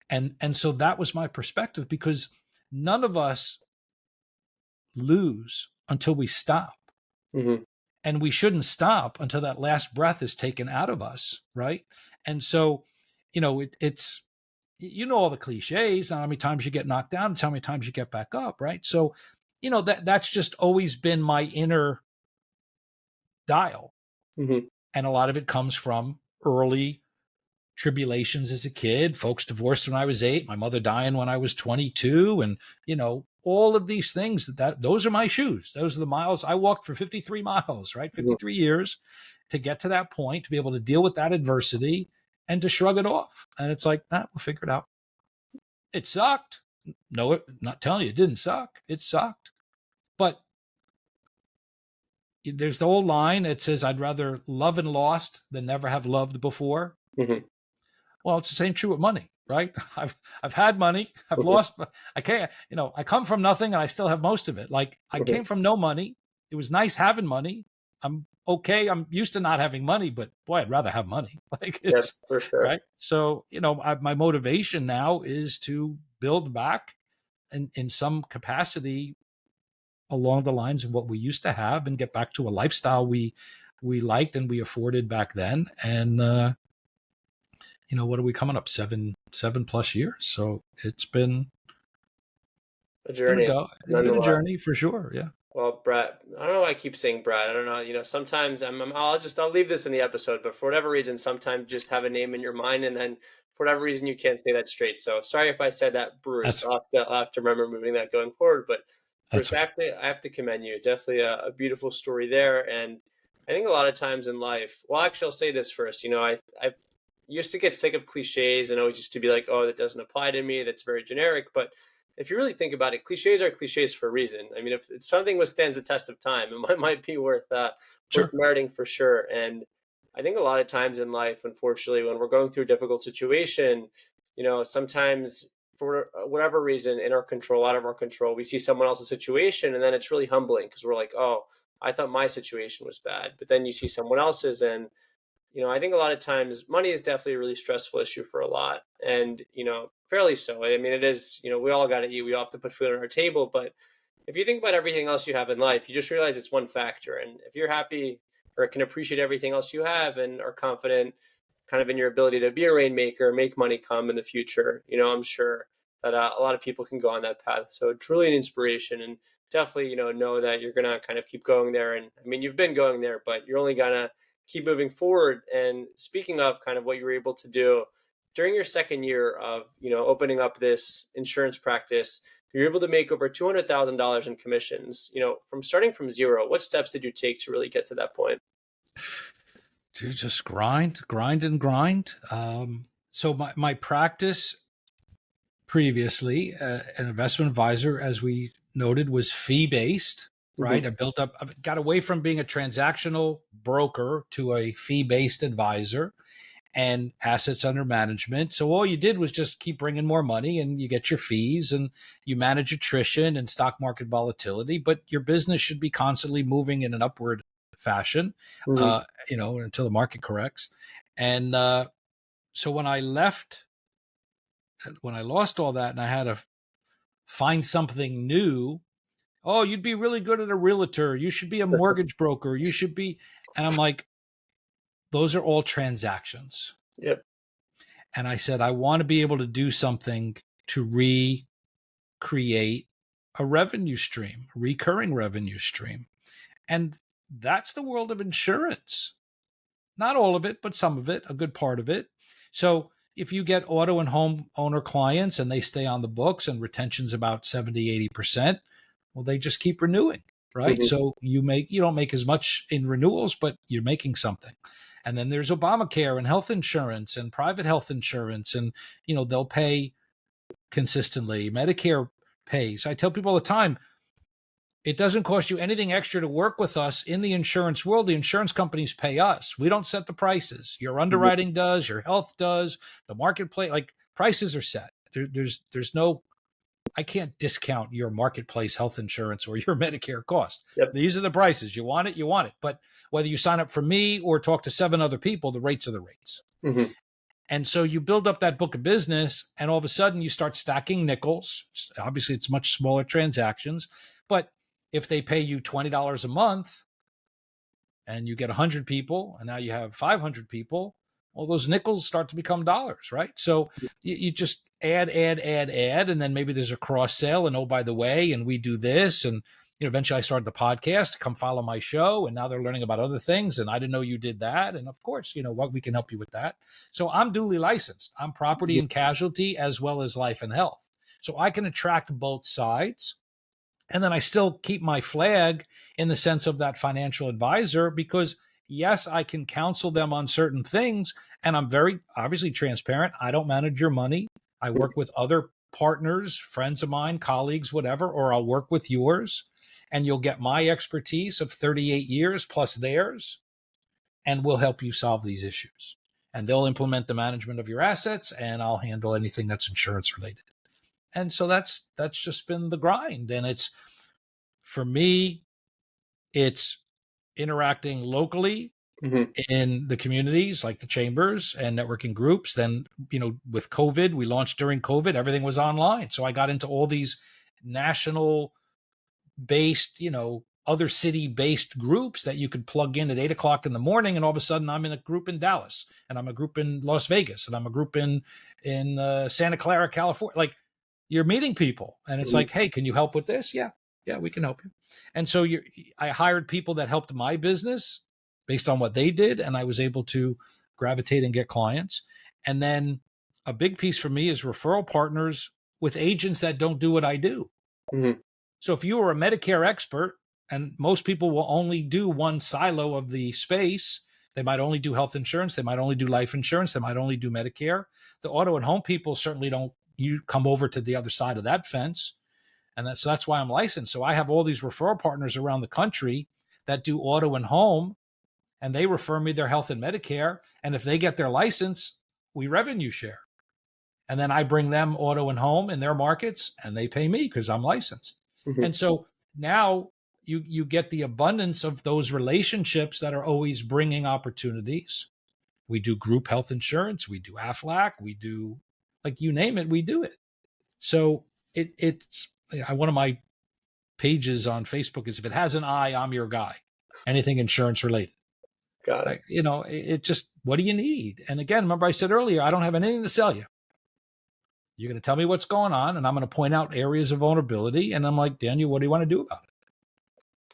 And so that was my perspective, because none of us lose until we stop. Mm-hmm. And we shouldn't stop until that last breath is taken out of us, right? And so, it's all the cliches, how many times you get knocked down, it's how many times you get back up, right? So, that's just always been my inner dial. Mm-hmm. And a lot of it comes from early tribulations as a kid, folks divorced when I was 8, my mother dying when I was 22, and all of these things, those are my shoes. Those are the miles I walked for 53 miles, right? 53 years to get to that point, to be able to deal with that adversity and to shrug it off. And it's like, we'll figure it out. It sucked. No, not telling you it didn't suck. It sucked. But there's the old line that says, I'd rather love and lost than never have loved before. Mm-hmm. Well, it's the same true with money, right? I've had money, I've lost. I can't, I come from nothing and I still have most of it. Like, I came from no money. It was nice having money. I'm okay. I'm used to not having money, but boy, I'd rather have money. Like, Yes, it's for sure. right. So, my motivation now is to build back in some capacity along the lines of what we used to have, and get back to a lifestyle we liked and we afforded back then. And what are we coming up? 7+ years. So it's been A it's been journey, it's been a nonetheless. journey for sure. Yeah. Well, Brett, I don't know why I keep saying Brett. I don't know. Sometimes I'll leave this in the episode, but for whatever reason, sometimes just have a name in your mind, and then for whatever reason, you can't say that straight. So sorry if I said that, Bruce. That's I'll have to remember moving that going forward. But Bruce, okay. I have to commend you. Definitely a beautiful story there. And I think a lot of times in life, well, actually, I'll say this first. I used to get sick of cliches and always used to be like, oh, that doesn't apply to me. That's very generic. But if you really think about it, cliches are cliches for a reason. I mean, if something withstands the test of time, it might be worth Sure. meriting for sure. And I think a lot of times in life, unfortunately, when we're going through a difficult situation, sometimes for whatever reason, in our control, out of our control, we see someone else's situation, and then it's really humbling because we're like, oh, I thought my situation was bad, but then you see someone else's, and I think a lot of times money is definitely a really stressful issue for a lot. And, fairly so. I mean, it is, we all got to eat. We all have to put food on our table. But if you think about everything else you have in life, you just realize it's one factor. And if you're happy or can appreciate everything else you have and are confident kind of in your ability to be a rainmaker, make money come in the future, I'm sure that a lot of people can go on that path. So truly an inspiration, and definitely, know that you're going to kind of keep going there. And I mean, you've been going there, but you're only going to keep moving forward. And speaking of kind of what you were able to do during your second year of, opening up this insurance practice, you're able to make over $200,000 in commissions, from starting from zero. What steps did you take to really get to that point? To just grind, and grind. So my practice previously, an investment advisor, as we noted, was fee based, right? Mm-hmm. I got away from being a transactional broker to a fee based advisor and assets under management. So all you did was just keep bringing more money, and you get your fees, and you manage attrition and stock market volatility, but your business should be constantly moving in an upward fashion, Mm-hmm. until the market corrects. And so when I lost all that and I had to find something new, oh, you'd be really good at a realtor. You should be a mortgage broker. You should be. And I'm like, those are all transactions. Yep. And I said, I want to be able to do something to recreate a revenue stream, a recurring revenue stream. And that's the world of insurance. Not all of it, but some of it, a good part of it. So if you get auto and home owner clients and they stay on the books and retention's about 70, 80%, well, they just keep renewing, right? Mm-hmm. So you don't make as much in renewals, but you're making something. And then there's Obamacare and health insurance and private health insurance, and they'll pay consistently. Medicare pays. I tell people all the time, it doesn't cost you anything extra to work with us in the insurance world. The insurance companies pay us. We don't set the prices. Your underwriting does, your health does, the marketplace, like prices are set. There's no, I can't discount your marketplace health insurance or your Medicare cost. Yep. These are the prices. You want it, you want it. But whether you sign up for me or talk to 7 other people, the rates are the rates. Mm-hmm. And so you build up that book of business, and all of a sudden you start stacking nickels. Obviously, it's much smaller transactions, but if they pay you $20 a month and you get 100 people and now you have 500 people, well, those nickels start to become dollars, right? So you just add, and then maybe there's a cross sale. And oh, by the way, and we do this. And eventually I started the podcast, come follow my show. And now they're learning about other things. And I didn't know you did that. And of course, what we can help you with that. So I'm duly licensed. I'm property and casualty as well as life and health. So I can attract both sides. And then I still keep my flag in the sense of that financial advisor, because yes, I can counsel them on certain things. And I'm very obviously transparent. I don't manage your money. I work with other partners, friends of mine, colleagues, whatever, or I'll work with yours. And you'll get my expertise of 38 years plus theirs. And we'll help you solve these issues. And they'll implement the management of your assets, and I'll handle anything that's insurance related. And so that's just been the grind. And it's, for me, it's interacting locally in the communities like the chambers and networking groups. Then, with COVID, we launched during COVID, everything was online. So I got into all these national based, other city based groups that you could plug in at 8:00 in the morning. And all of a sudden I'm in a group in Dallas, and I'm a group in Las Vegas, and I'm a group in Santa Clara, California. Like, you're meeting people, and it's like, hey, can you help with this? Yeah, we can help you. And so I hired people that helped my business based on what they did, and I was able to gravitate and get clients. And then a big piece for me is referral partners with agents that don't do what I do. Mm-hmm. So if you are a Medicare expert, and most people will only do one silo of the space, they might only do health insurance, they might only do life insurance, they might only do Medicare. The auto and home people certainly don't. You come over to the other side of that fence. And that's why I'm licensed. So I have all these referral partners around the country that do auto and home, and they refer me their health and Medicare. And if they get their license, we revenue share. And then I bring them auto and home in their markets, and they pay me because I'm licensed. Mm-hmm. And so now you get the abundance of those relationships that are always bringing opportunities. We do group health insurance, we do AFLAC, we do, like, you name it, we do it. So it's one of my pages on Facebook is, if it has an I, I'm your guy. Anything insurance related. Got it. It just, what do you need? And again, remember I said earlier, I don't have anything to sell you. You're going to tell me what's going on, and I'm going to point out areas of vulnerability. And I'm like, Daniel, what do you want to do about it?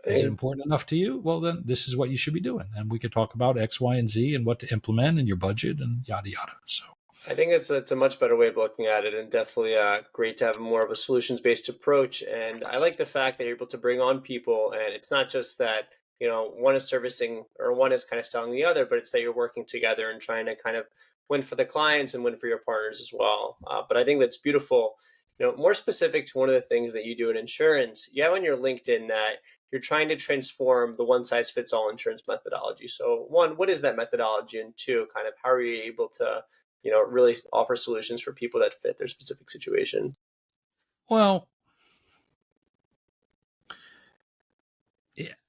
Is it important enough to you? Well, then this is what you should be doing. And we could talk about X, Y, and Z and what to implement in your budget and yada, yada. So I think it's a much better way of looking at it, and definitely great to have more of a solutions-based approach. And I like the fact that you're able to bring on people, and it's not just that, one is servicing or one is kind of selling the other, but it's that you're working together and trying to kind of win for the clients and win for your partners as well. But I think that's beautiful. More specific to one of the things that you do in insurance, you have on your LinkedIn that you're trying to transform the one-size-fits-all insurance methodology. So one, what is that methodology? And two, kind of how are you able to really offer solutions for people that fit their specific situation? Well,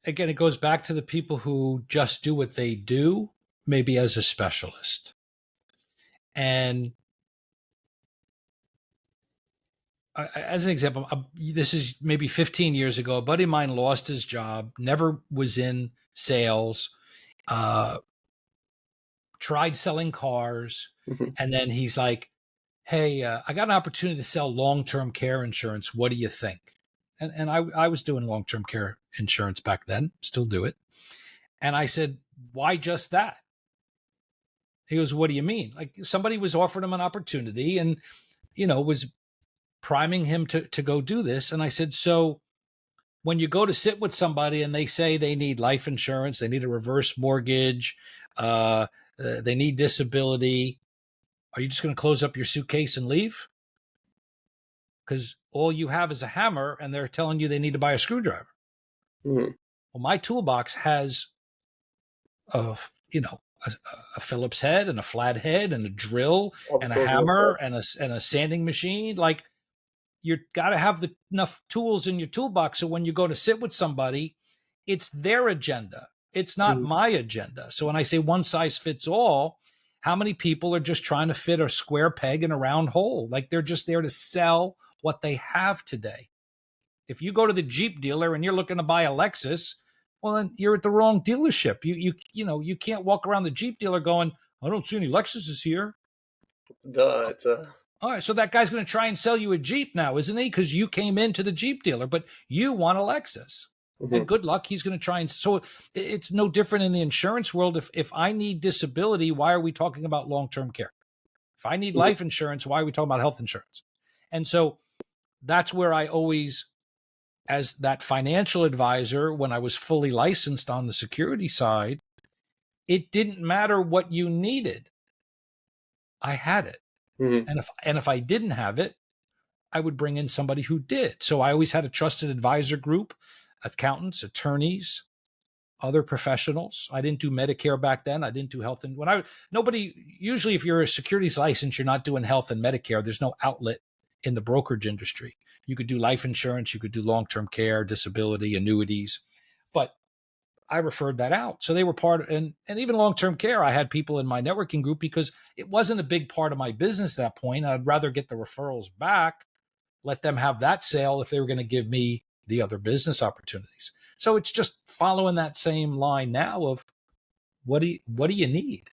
again, it goes back to the people who just do what they do, maybe as a specialist. And as an example, this is maybe 15 years ago, a buddy of mine lost his job, never was in sales, tried selling cars, Mhm. and then he's like, "Hey, I got an opportunity to sell long-term care insurance. What do you think?" And I was doing long-term care insurance back then, still do it. And I said, "Why just that?" He goes, "What do you mean?" Like somebody was offering him an opportunity and, was priming him to go do this. And I said, "So when you go to sit with somebody and they say they need life insurance, they need a reverse mortgage, they need disability, are you just going to close up your suitcase and leave? Because all you have is a hammer and they're telling you they need to buy a screwdriver." Mhm. Well, my toolbox has a, a, a Phillips head and a flat head and a drill All the and a tools in the hammer book. and a sanding machine. Like you got to have enough tools in your toolbox so when you go to sit with somebody, it's their agenda. It's not Mhm. my agenda. So when I say one size fits all, how many people are just trying to fit a square peg in a round hole? Like they're just there to sell what they have today. If you go to the Jeep dealer and you're looking to buy a Lexus, well then you're at the wrong dealership. You can't walk around the Jeep dealer going, "I don't see any Lexuses here." Duh, it's a All right, so that guy's going to try and sell you a Jeep now, isn't he? Because you came into the Jeep dealer, but you want a Lexus. And Mhm. good luck, he's going to try and so it's no different in the insurance world. If I need disability, why are we talking about long-term care? If I need Mhm. life insurance, why are we talking about health insurance? And so that's where I always, as that financial advisor, when I was fully licensed on the security side, it didn't matter what you needed. I had it. Mhm. And if I didn't have it, I would bring in somebody who did. So I always had a trusted advisor group, accountants, attorneys, other professionals. I didn't do Medicare back then. I didn't do health. And when I, nobody, usually if you're a securities license, you're not doing health and Medicare. There's no outlet in the brokerage industry. You could do life insurance, you could do long-term care, disability, annuities, but I referred that out. So they were part of, and even long-term care, I had people in my networking group because it wasn't a big part of my business at that point. I'd rather get the referrals back, let them have that sale if they were going to give me the other business opportunities. So it's just following that same line now of what do you need?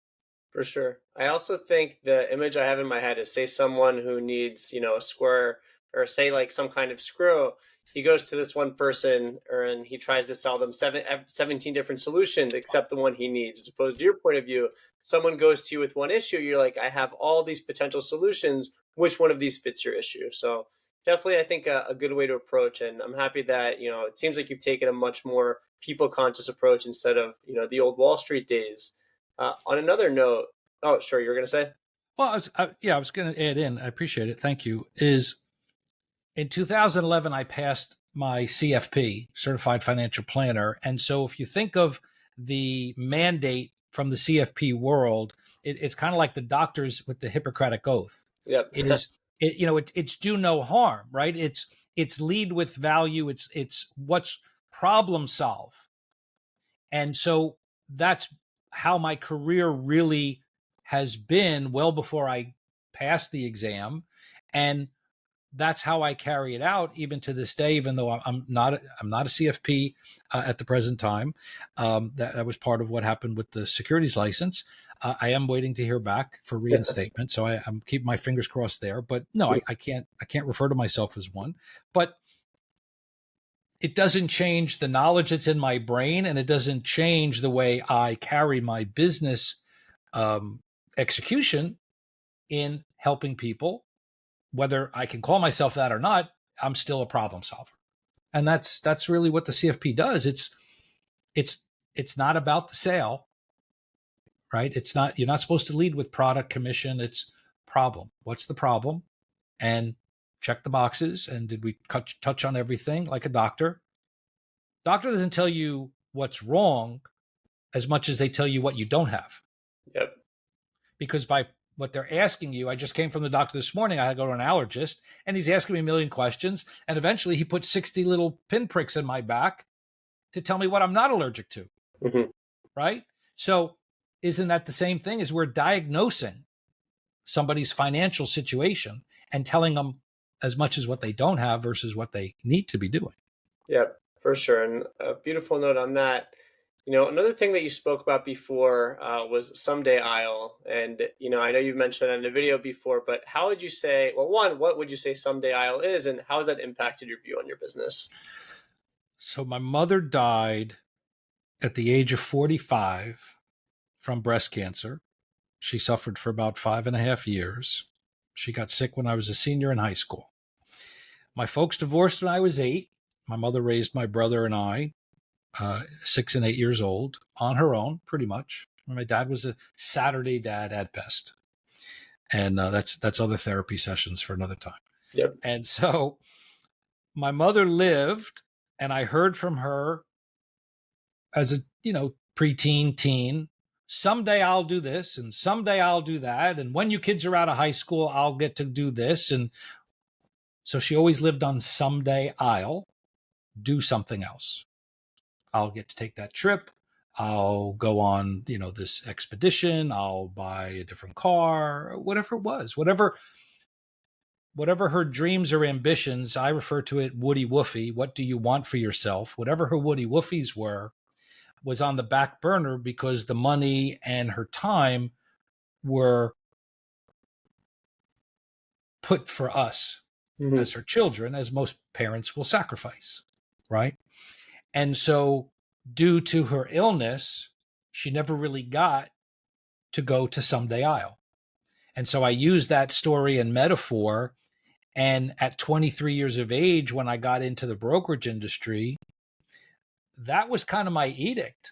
For sure. I also think the image I have in my head is, say someone who needs, a square, or say like some kind of screw. He goes to this one person, and he tries to sell them 17 different solutions except the one he needs. As opposed to your point of view, someone goes to you with one issue, you're like, I have all these potential solutions. Which one of these fits your issue? So definitely, I think a good way to approach. And I'm happy that, it seems like you've taken a much more people conscious approach instead of, the old Wall Street days. On another note, oh, sure, you were going to say? Well, I was going to add in. I appreciate it. Thank you. Is in 2011, I passed my CFP, Certified Financial Planner, and so if you think of the mandate from the CFP world, it's kind of like the doctors with the Hippocratic Oath. Yep. Is it's do no harm, right? It's lead with value. It's what's problem solve, and so that's how my career really has been well before I passed the exam, and that's how I carry it out even to this day. Even though I'm not a CFP at the present time, that was part of what happened with the securities license. I am waiting to hear back for reinstatement, so I'm keeping my fingers crossed there. But no, I can't refer to myself as one. But it doesn't change the knowledge that's in my brain, and it doesn't change the way I carry my business um, execution in helping people. Whether I can call myself that or not, I'm still a problem solver, and that's really what the CFP does. It's it's not about the sale, right? It's not, you're not supposed to lead with product, commission. It's problem. What's the problem? And check the boxes. And did we touch on everything like a doctor? Doctor doesn't tell you what's wrong as much as they tell you what you don't have. Yep. Because by what they're asking you, I just came from the doctor this morning. I had to go to an allergist, and he's asking me a million questions. And eventually he put 60 little pinpricks in my back to tell me what I'm not allergic to. Hmm. Right. So isn't that the same thing as we're diagnosing somebody's financial situation and telling them as much as what they don't have versus what they need to be doing? Yep, for sure. And a beautiful note on that. Another thing that you spoke about before was someday I'll, and I know you've mentioned that in a video before, but how would you say? Well, one, what would you say someday I'll is, and how has that impacted your view on your business? So my mother died at the age of 45 from breast cancer. She suffered for about 5.5 years. She got sick when I was a senior in high school. My folks divorced when I was 8. My mother raised my brother and I, 6 and 8 years old, on her own, pretty much. My dad was a Saturday dad at best, and that's other therapy sessions for another time. Yep. And so my mother lived, and I heard from her as a preteen teen. Someday I'll do this, and someday I'll do that, and when you kids are out of high school, I'll get to do this. And so she always lived on someday I'll do something else. I'll get to take that trip. I'll go on, this expedition. I'll buy a different car, whatever it was, whatever her dreams or ambitions. I refer to it Woody Woofy. What do you want for yourself? Whatever her Woody Woofies were was on the back burner because the money and her time were put for us Mm-hmm. as her children, as most parents will sacrifice, right? And so, due to her illness, she never really got to go to Someday Isle. And so I use that story and metaphor. And at 23 years of age, when I got into the brokerage industry, that was kind of my edict.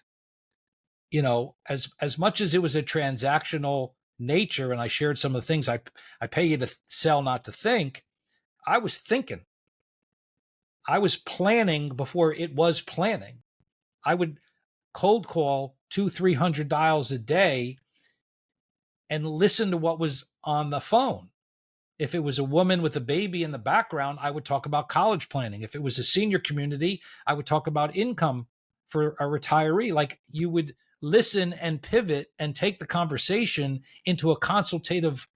As much as it was a transactional nature, and I shared some of the things I pay you to sell, not to think, I was thinking. I was planning before it was planning. I would cold call 200-300 dials a day and listen to what was on the phone. If it was a woman with a baby in the background, I would talk about college planning. If it was a senior community, I would talk about income for a retiree. Like, you would listen and pivot and take the conversation into a consultative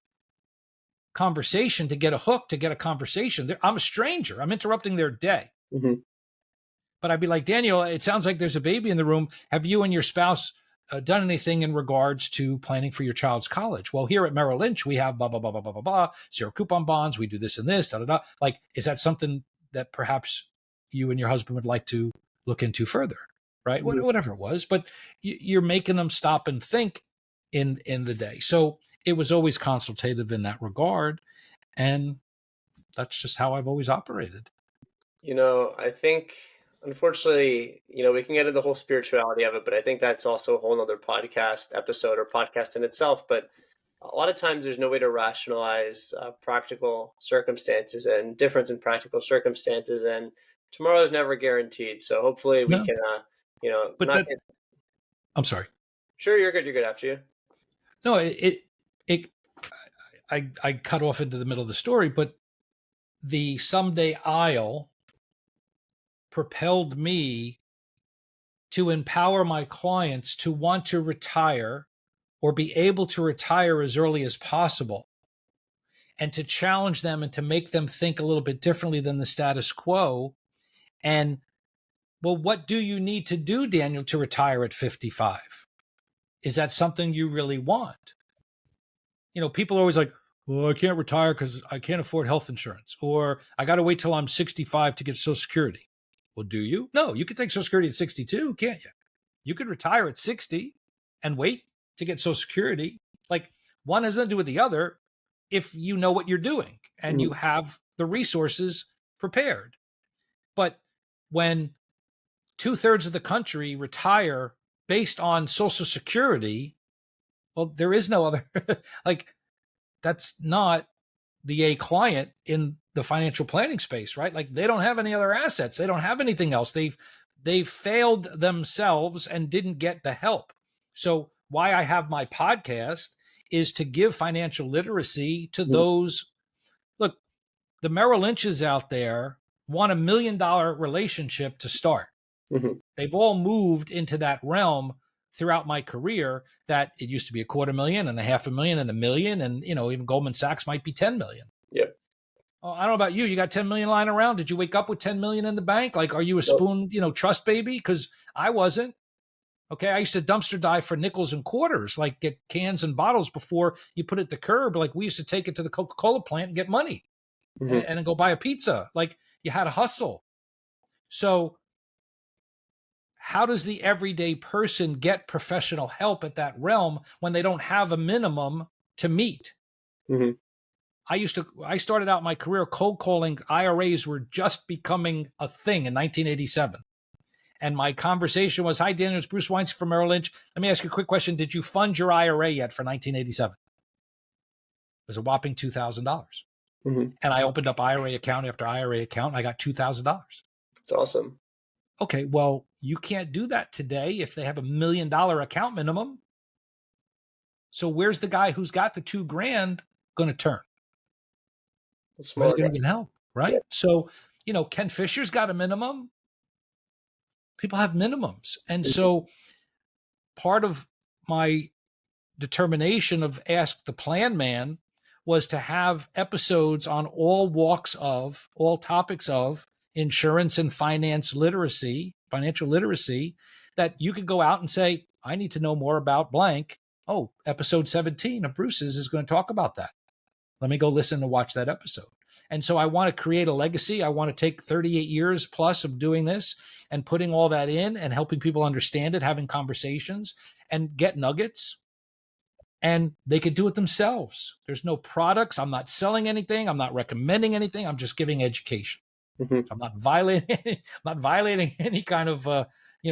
conversation to get a hook, to get a conversation. I'm a stranger. I'm interrupting their day. Mm-hmm. But I'd be like, Daniel, it sounds like there's a baby in the room. Have you and your spouse done anything in regards to planning for your child's college? Well, here at Merrill Lynch, we have blah, blah, blah, blah, blah, blah, blah, zero coupon bonds. We do this and this, da, da, da. Like, is that something that perhaps you and your husband would like to look into further? Right? Mm-hmm. Whatever it was. But you're making them stop and think in the day. So it was always consultative in that regard. And that's just how I've always operated. I think, unfortunately, we can get into the whole spirituality of it, but I think that's also a whole other podcast episode or podcast in itself. But a lot of times there's no way to rationalize practical circumstances and difference in practical circumstances. And tomorrow is never guaranteed. So hopefully we can, But not. I'm sorry. Sure, you're good. You're good. After you. No, I cut off into the middle of the story, but the Someday I'll propelled me to empower my clients to want to retire or be able to retire as early as possible, and to challenge them and to make them think a little bit differently than the status quo. And, well, what do you need to do, Daniel, to retire at 55? Is that something you really want? People are always like, well, I can't retire because I can't afford health insurance, or I got to wait till I'm 65 to get Social Security. Well, do you? No, you could take Social Security at 62, can't you? You could retire at 60 and wait to get Social Security. Like, one has nothing to do with the other if you know what you're doing and you have the resources prepared. But when 2/3 of the country retire based on Social Security, well, there is no other, like, that's not the A client in the financial planning space, right? Like, they don't have any other assets. They don't have anything else. They've failed themselves and didn't get the help. So why I have my podcast is to give financial literacy to those. Look, the Merrill Lynches out there want $1 million relationship to start. Mm-hmm. They've all moved into that realm throughout my career, that it used to be $250,000 and $500,000 and $1 million. And, even Goldman Sachs might be 10 million. Yep. Oh, I don't know about you. You got 10 million lying around. Did you wake up with 10 million in the bank? Like, are you a spoon, trust baby? Because I wasn't. Okay, I used to dumpster dive for nickels and quarters, like get cans and bottles before you put it at the curb. Like we used to take it to the Coca-Cola plant and get money Mm-hmm. and then go buy a pizza. Like you had to hustle. So how does the everyday person get professional help at that realm when they don't have a minimum to meet? Mm-hmm. I started out my career cold calling. IRAs were just becoming a thing in 1987. And my conversation was, hi, Daniel, it's Bruce Weinstein from Merrill Lynch. Let me ask you a quick question. Did you fund your IRA yet for 1987? It was a whopping $2,000. Mm-hmm. And I opened up IRA account after IRA account, and I got $2,000. It's awesome. Okay, well, you can't do that today if they have $1 million account minimum. So where's the guy who's got the $2,000 going to turn? Where are they Smart. going to get help, right? Yeah. So, Ken Fisher's got a minimum. People have minimums. And so part of my determination of Ask the Plan Man was to have episodes on all walks of, all topics of insurance and financial literacy, that you could go out and say, I need to know more about blank. Oh, episode 17 of Bruce's is going to talk about that. Let me go listen and watch that episode. And so I want to create a legacy. I want to take 38 years plus of doing this and putting all that in and helping people understand it, having conversations and get nuggets. And they could do it themselves. There's no products. I'm not selling anything. I'm not recommending anything. I'm just giving education. Mm-hmm. I'm not violating any kind of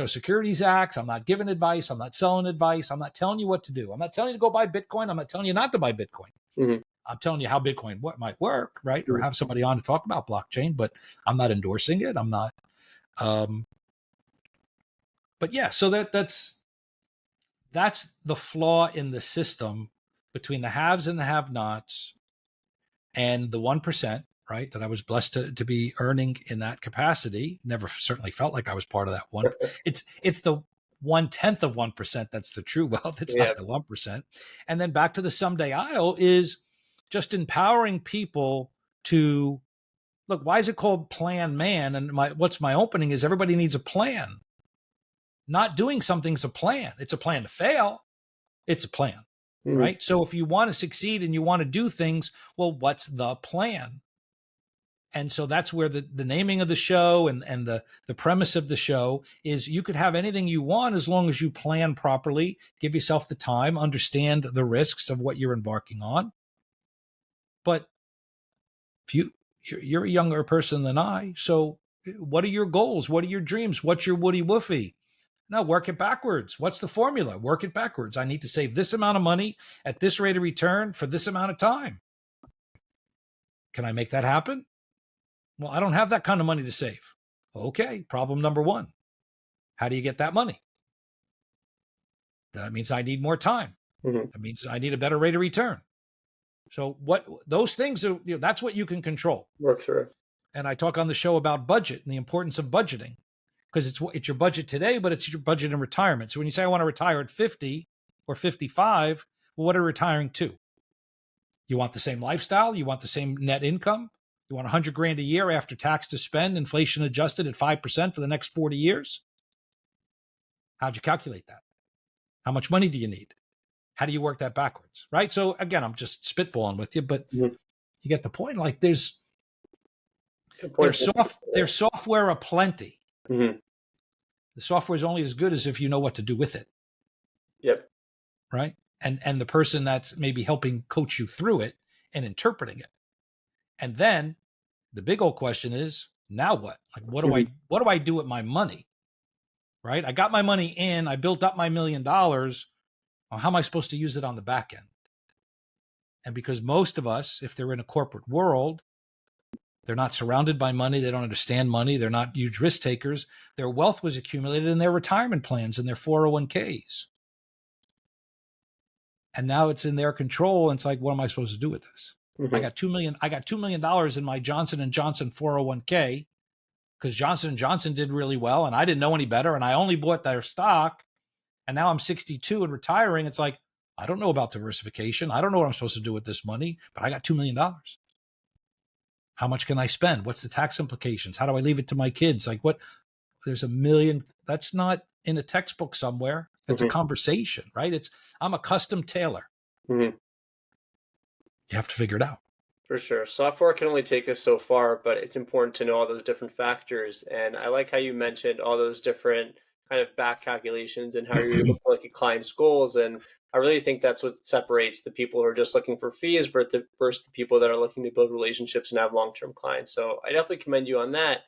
securities acts. I'm not giving advice. I'm not selling advice. I'm not telling you what to do. I'm not telling you to go buy Bitcoin. I'm not telling you not to buy Bitcoin. Mm-hmm. I'm telling you how Bitcoin might work, right? Or have somebody on to talk about blockchain, but I'm not endorsing it. I'm not. But yeah, so that's the flaw in the system between the haves and the have-nots and the 1%, right? That I was blessed to be earning in that capacity. Never certainly felt like I was part of that one. It's the 1/10 of 1% that's the true wealth. It's not the 1%. And then back to the someday I'll is just empowering people to look. Why is it called Plan Man? And what's my opening is everybody needs a plan. Not doing something's a plan. It's a plan to fail. It's a plan, right? So if you want to succeed and you want to do things, well, what's the plan? And so that's where the naming of the show and the premise of the show is you could have anything you want as long as you plan properly, give yourself the time, understand the risks of what you're embarking on. But if you're a younger person than I, so what are your goals? What are your dreams? What's your woody woofy? No, work it backwards. What's the formula? Work it backwards. I need to save this amount of money at this rate of return for this amount of time. Can I make that happen? Well, I don't have that kind of money to save. Okay, problem number one. How do you get that money? That means I need more time. Mm-hmm. That means I need a better rate of return. So what those things are, that's what you can control. Work through. And I talk on the show about budget and the importance of budgeting. Because it's your budget today, but it's your budget in retirement. So when you say I want to retire at 50 or 55, well, what are you retiring to? You want the same lifestyle? You want the same net income? You want $100,000 a year after tax to spend, inflation adjusted at 5% for the next 40 years? How'd you calculate that? How much money do you need? How do you work that backwards? Right? So again, I'm just spitballing with you, but you get the point. Like there's software aplenty. Mm-hmm. The software is only as good as if you know what to do with it. Yep. Right. And the person that's maybe helping coach you through it and interpreting it. And then the big old question is, now what? Like, what do I do with my money? Right. I got my money in, I built up my $1 million. Well, how am I supposed to use it on the back end? And because most of us, if they're in a corporate world, they're not surrounded by money. They don't understand money. They're not huge risk takers. Their wealth was accumulated in their retirement plans and their 401ks. And now it's in their control. And it's like, what am I supposed to do with this? Mm-hmm. I got $2 million in my Johnson & Johnson 401k because Johnson & Johnson did really well. And I didn't know any better. And I only bought their stock. And now I'm 62 and retiring. It's like, I don't know about diversification. I don't know what I'm supposed to do with this money, but I got $2 million. How much can I spend? What's the tax implications? How do I leave it to my kids? Like there's a million. That's not in a textbook somewhere. It's a Hmm. conversation, right? I'm a custom tailor. Hmm. You have to figure it out. For sure. Software can only take us so far, but it's important to know all those different factors. And I like how you mentioned all those different kind of back calculations and how you're able to look at clients' goals. And I really think that's what separates the people who are just looking for fees versus the people that are looking to build relationships and have long-term clients. So I definitely commend you on that.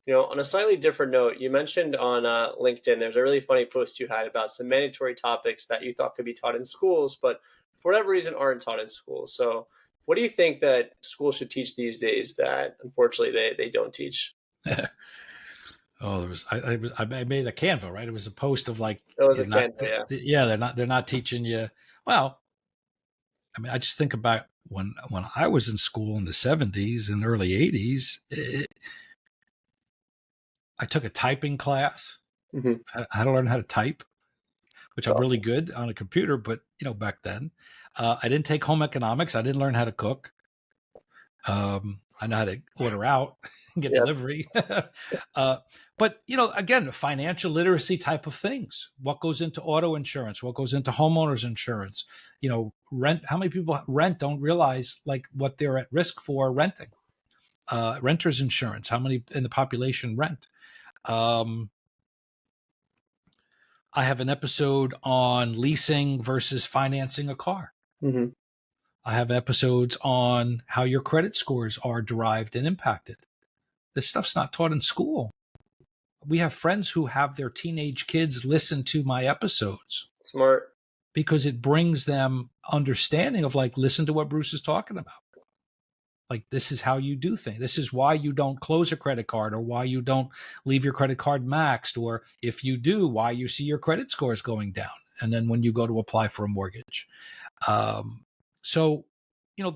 On a slightly different note, you mentioned on LinkedIn, there's a really funny post you had about some mandatory topics that you thought could be taught in schools, but for whatever reason aren't taught in schools. So what do you think that schools should teach these days that unfortunately they don't teach? Oh, there was I made a Canva, right? It was a post of like, That was you're a not, Canva, yeah. yeah, they're not teaching you. Well, I mean, I just think about when I was in school in the 70s and early 80s. I took a typing class. Hmm. I had to learn how to type, which It's I'm really awesome. good on a computer. But back then, I didn't take home economics. I didn't learn how to cook. I know how to order out and get Yeah. delivery. But again, financial literacy type of things. What goes into auto insurance? What goes into homeowners insurance? Rent. How many people rent don't realize like what they're at risk for renting? Renters insurance. How many in the population rent? Um, I have an episode on leasing versus financing a car. Hmm. I have episodes on how your credit scores are derived and impacted. This stuff's not taught in school. We have friends who have their teenage kids listen to my episodes Smart. because it brings them understanding of like, listen to what Bruce is talking about. Like, this is how you do things. This is why you don't close a credit card, or why you don't leave your credit card maxed, or if you do, why you see your credit scores going down. And then when you go to apply for a mortgage. So,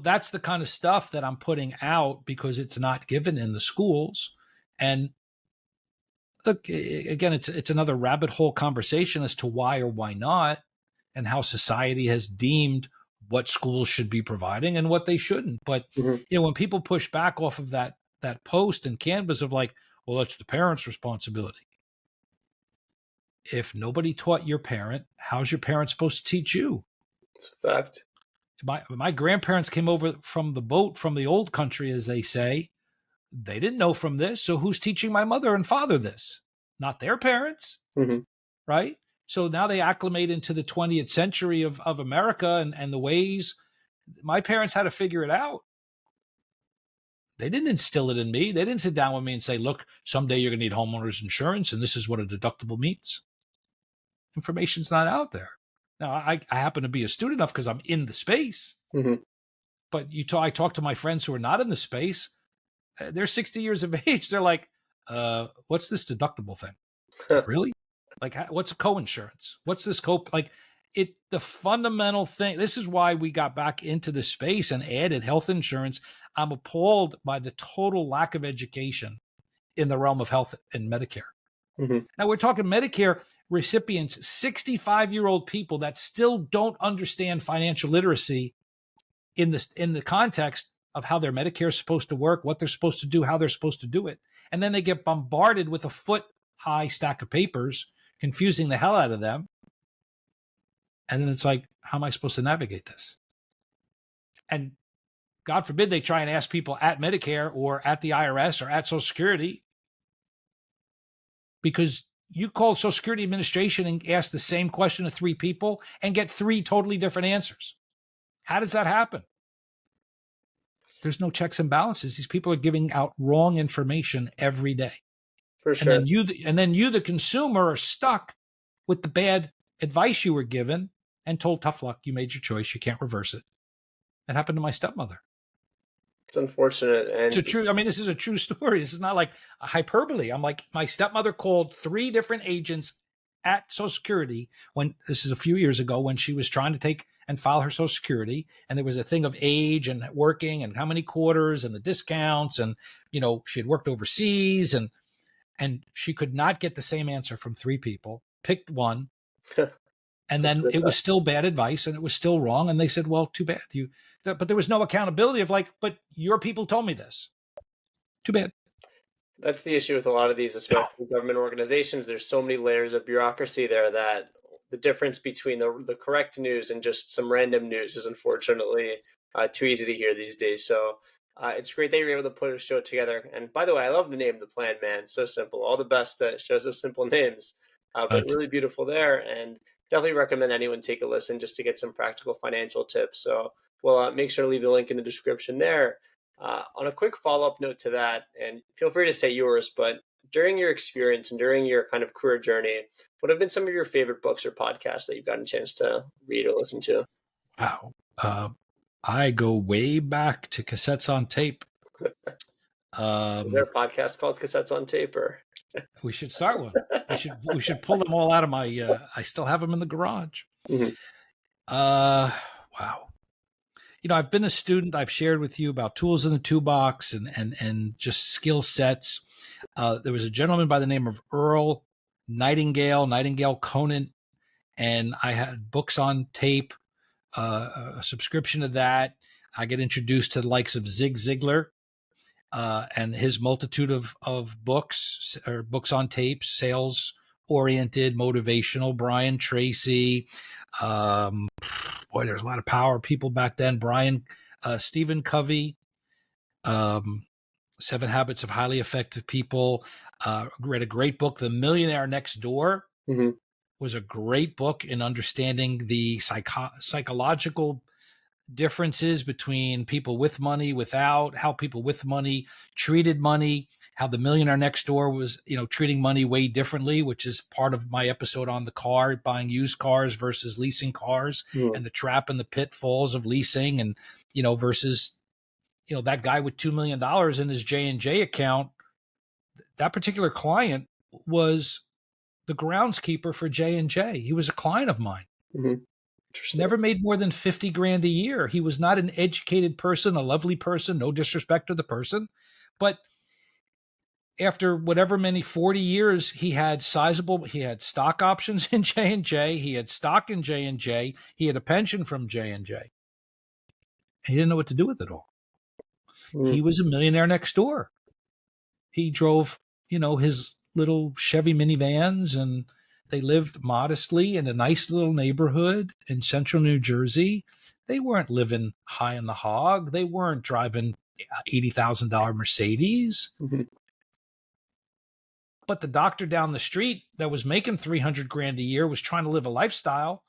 that's the kind of stuff that I'm putting out because it's not given in the schools. And look, again, it's another rabbit hole conversation as to why or why not, and how society has deemed what schools should be providing and what they shouldn't. But Hmm. when people push back off of that post and canvas of like, well, that's the parent's responsibility. If nobody taught your parent, how's your parent supposed to teach you? It's a fact. My grandparents came over from the boat from the old country, as they say. They didn't know from this. So who's teaching my mother and father this? Not their parents, Hmm. right? So now they acclimate into the 20th century of America and the ways. My parents had to figure it out. They didn't instill it in me. They didn't sit down with me and say, look, someday you're going to need homeowners insurance, and this is what a deductible means. Information's not out there. Now, I happen to be astute enough because I'm in the space. Hmm. But I talk to my friends who are not in the space. They're 60 years of age. They're like, what's this deductible thing? Really? Like, what's a co-insurance? What's this like the fundamental thing? This is why we got back into the space and added health insurance. I'm appalled by the total lack of education in the realm of health and Medicare. Hmm. Now we're talking Medicare recipients, 65-year-old people that still don't understand financial literacy in the context of how their Medicare is supposed to work, what they're supposed to do, how they're supposed to do it. And then they get bombarded with a foot high stack of papers, confusing the hell out of them. And then it's like, how am I supposed to navigate this? And God forbid they try and ask people at Medicare or at the IRS or at Social Security, because you call Social Security Administration and ask the same question to three people and get three totally different answers. How does that happen? There's no checks and balances. These people are giving out wrong information every day. For And sure. then you, the consumer, are stuck with the bad advice you were given and told, tough luck, you made your choice, you can't reverse it. That happened to my stepmother. It's unfortunate. It's a And true, I mean, this is a true story. This is not like a hyperbole. I'm like, my stepmother called three different agents at Social Security when this is a few years ago when she was trying to take and file her Social Security. And there was a thing of age and working and how many quarters and the discounts. And, she had worked overseas and she could not get the same answer from three people, picked one. And that's then good it was though. still bad advice and it was still wrong. And they said, well, too bad. But there was no accountability of like, but your people told me this. Too bad. That's the issue with a lot of these, especially government organizations. There's so many layers of bureaucracy there that the difference between the correct news and just some random news is unfortunately too easy to hear these days. So it's great that you're able to put a show together. And by the way, I love the name, The Plan Man. So simple. All the best at shows of simple names, but Thank you. really beautiful there. And definitely recommend anyone take a listen just to get some practical financial tips. So we'll make sure to leave the link in the description there. On a quick follow-up note to that, and feel free to say yours, but during your experience and during your kind of career journey, what have been some of your favorite books or podcasts that you've gotten a chance to read or listen to? Wow. I go way back to cassettes on tape. Is there a podcast called Cassettes on Tape? Or We should start one. We should pull them all out of my. I still have them in the garage. Mhm. Wow. I've been a student. I've shared with you about tools in the toolbox and just skill sets. There was a gentleman by the name of Earl Nightingale Conant, and I had books on tape, a subscription to that. I get introduced to the likes of Zig Ziglar and his multitude of books or books on tape, sales oriented, motivational. Brian Tracy. Boy, there's a lot of power people back then. Stephen Covey, 7 Habits of Highly Effective People. Read a great book, The Millionaire Next Door. Mhm. Was a great book in understanding the psychological differences between people with money, without, how people with money treated money, how the millionaire next door was, treating money way differently, which is part of my episode on the car, buying used cars versus leasing cars, Mhm. and the trap and the pitfalls of leasing, and, versus, that guy with $2 million in his J&J account. That particular client was the groundskeeper for J&J. He was a client of mine. Mhm. Interesting. Never made more than 50 grand a year. He was not an educated person, a lovely person, no disrespect to the person. But after whatever many 40 years, he had stock options in J&J. He had stock in J&J. He had a pension from J&J. He didn't know what to do with it all. Mhm. He was a millionaire next door. He drove, his little Chevy minivans, and they lived modestly in a nice little neighborhood in central New Jersey. They weren't living high in the hog. They weren't driving $80,000 Mercedes. Mhm. But the doctor down the street that was making 300 grand a year was trying to live a lifestyle,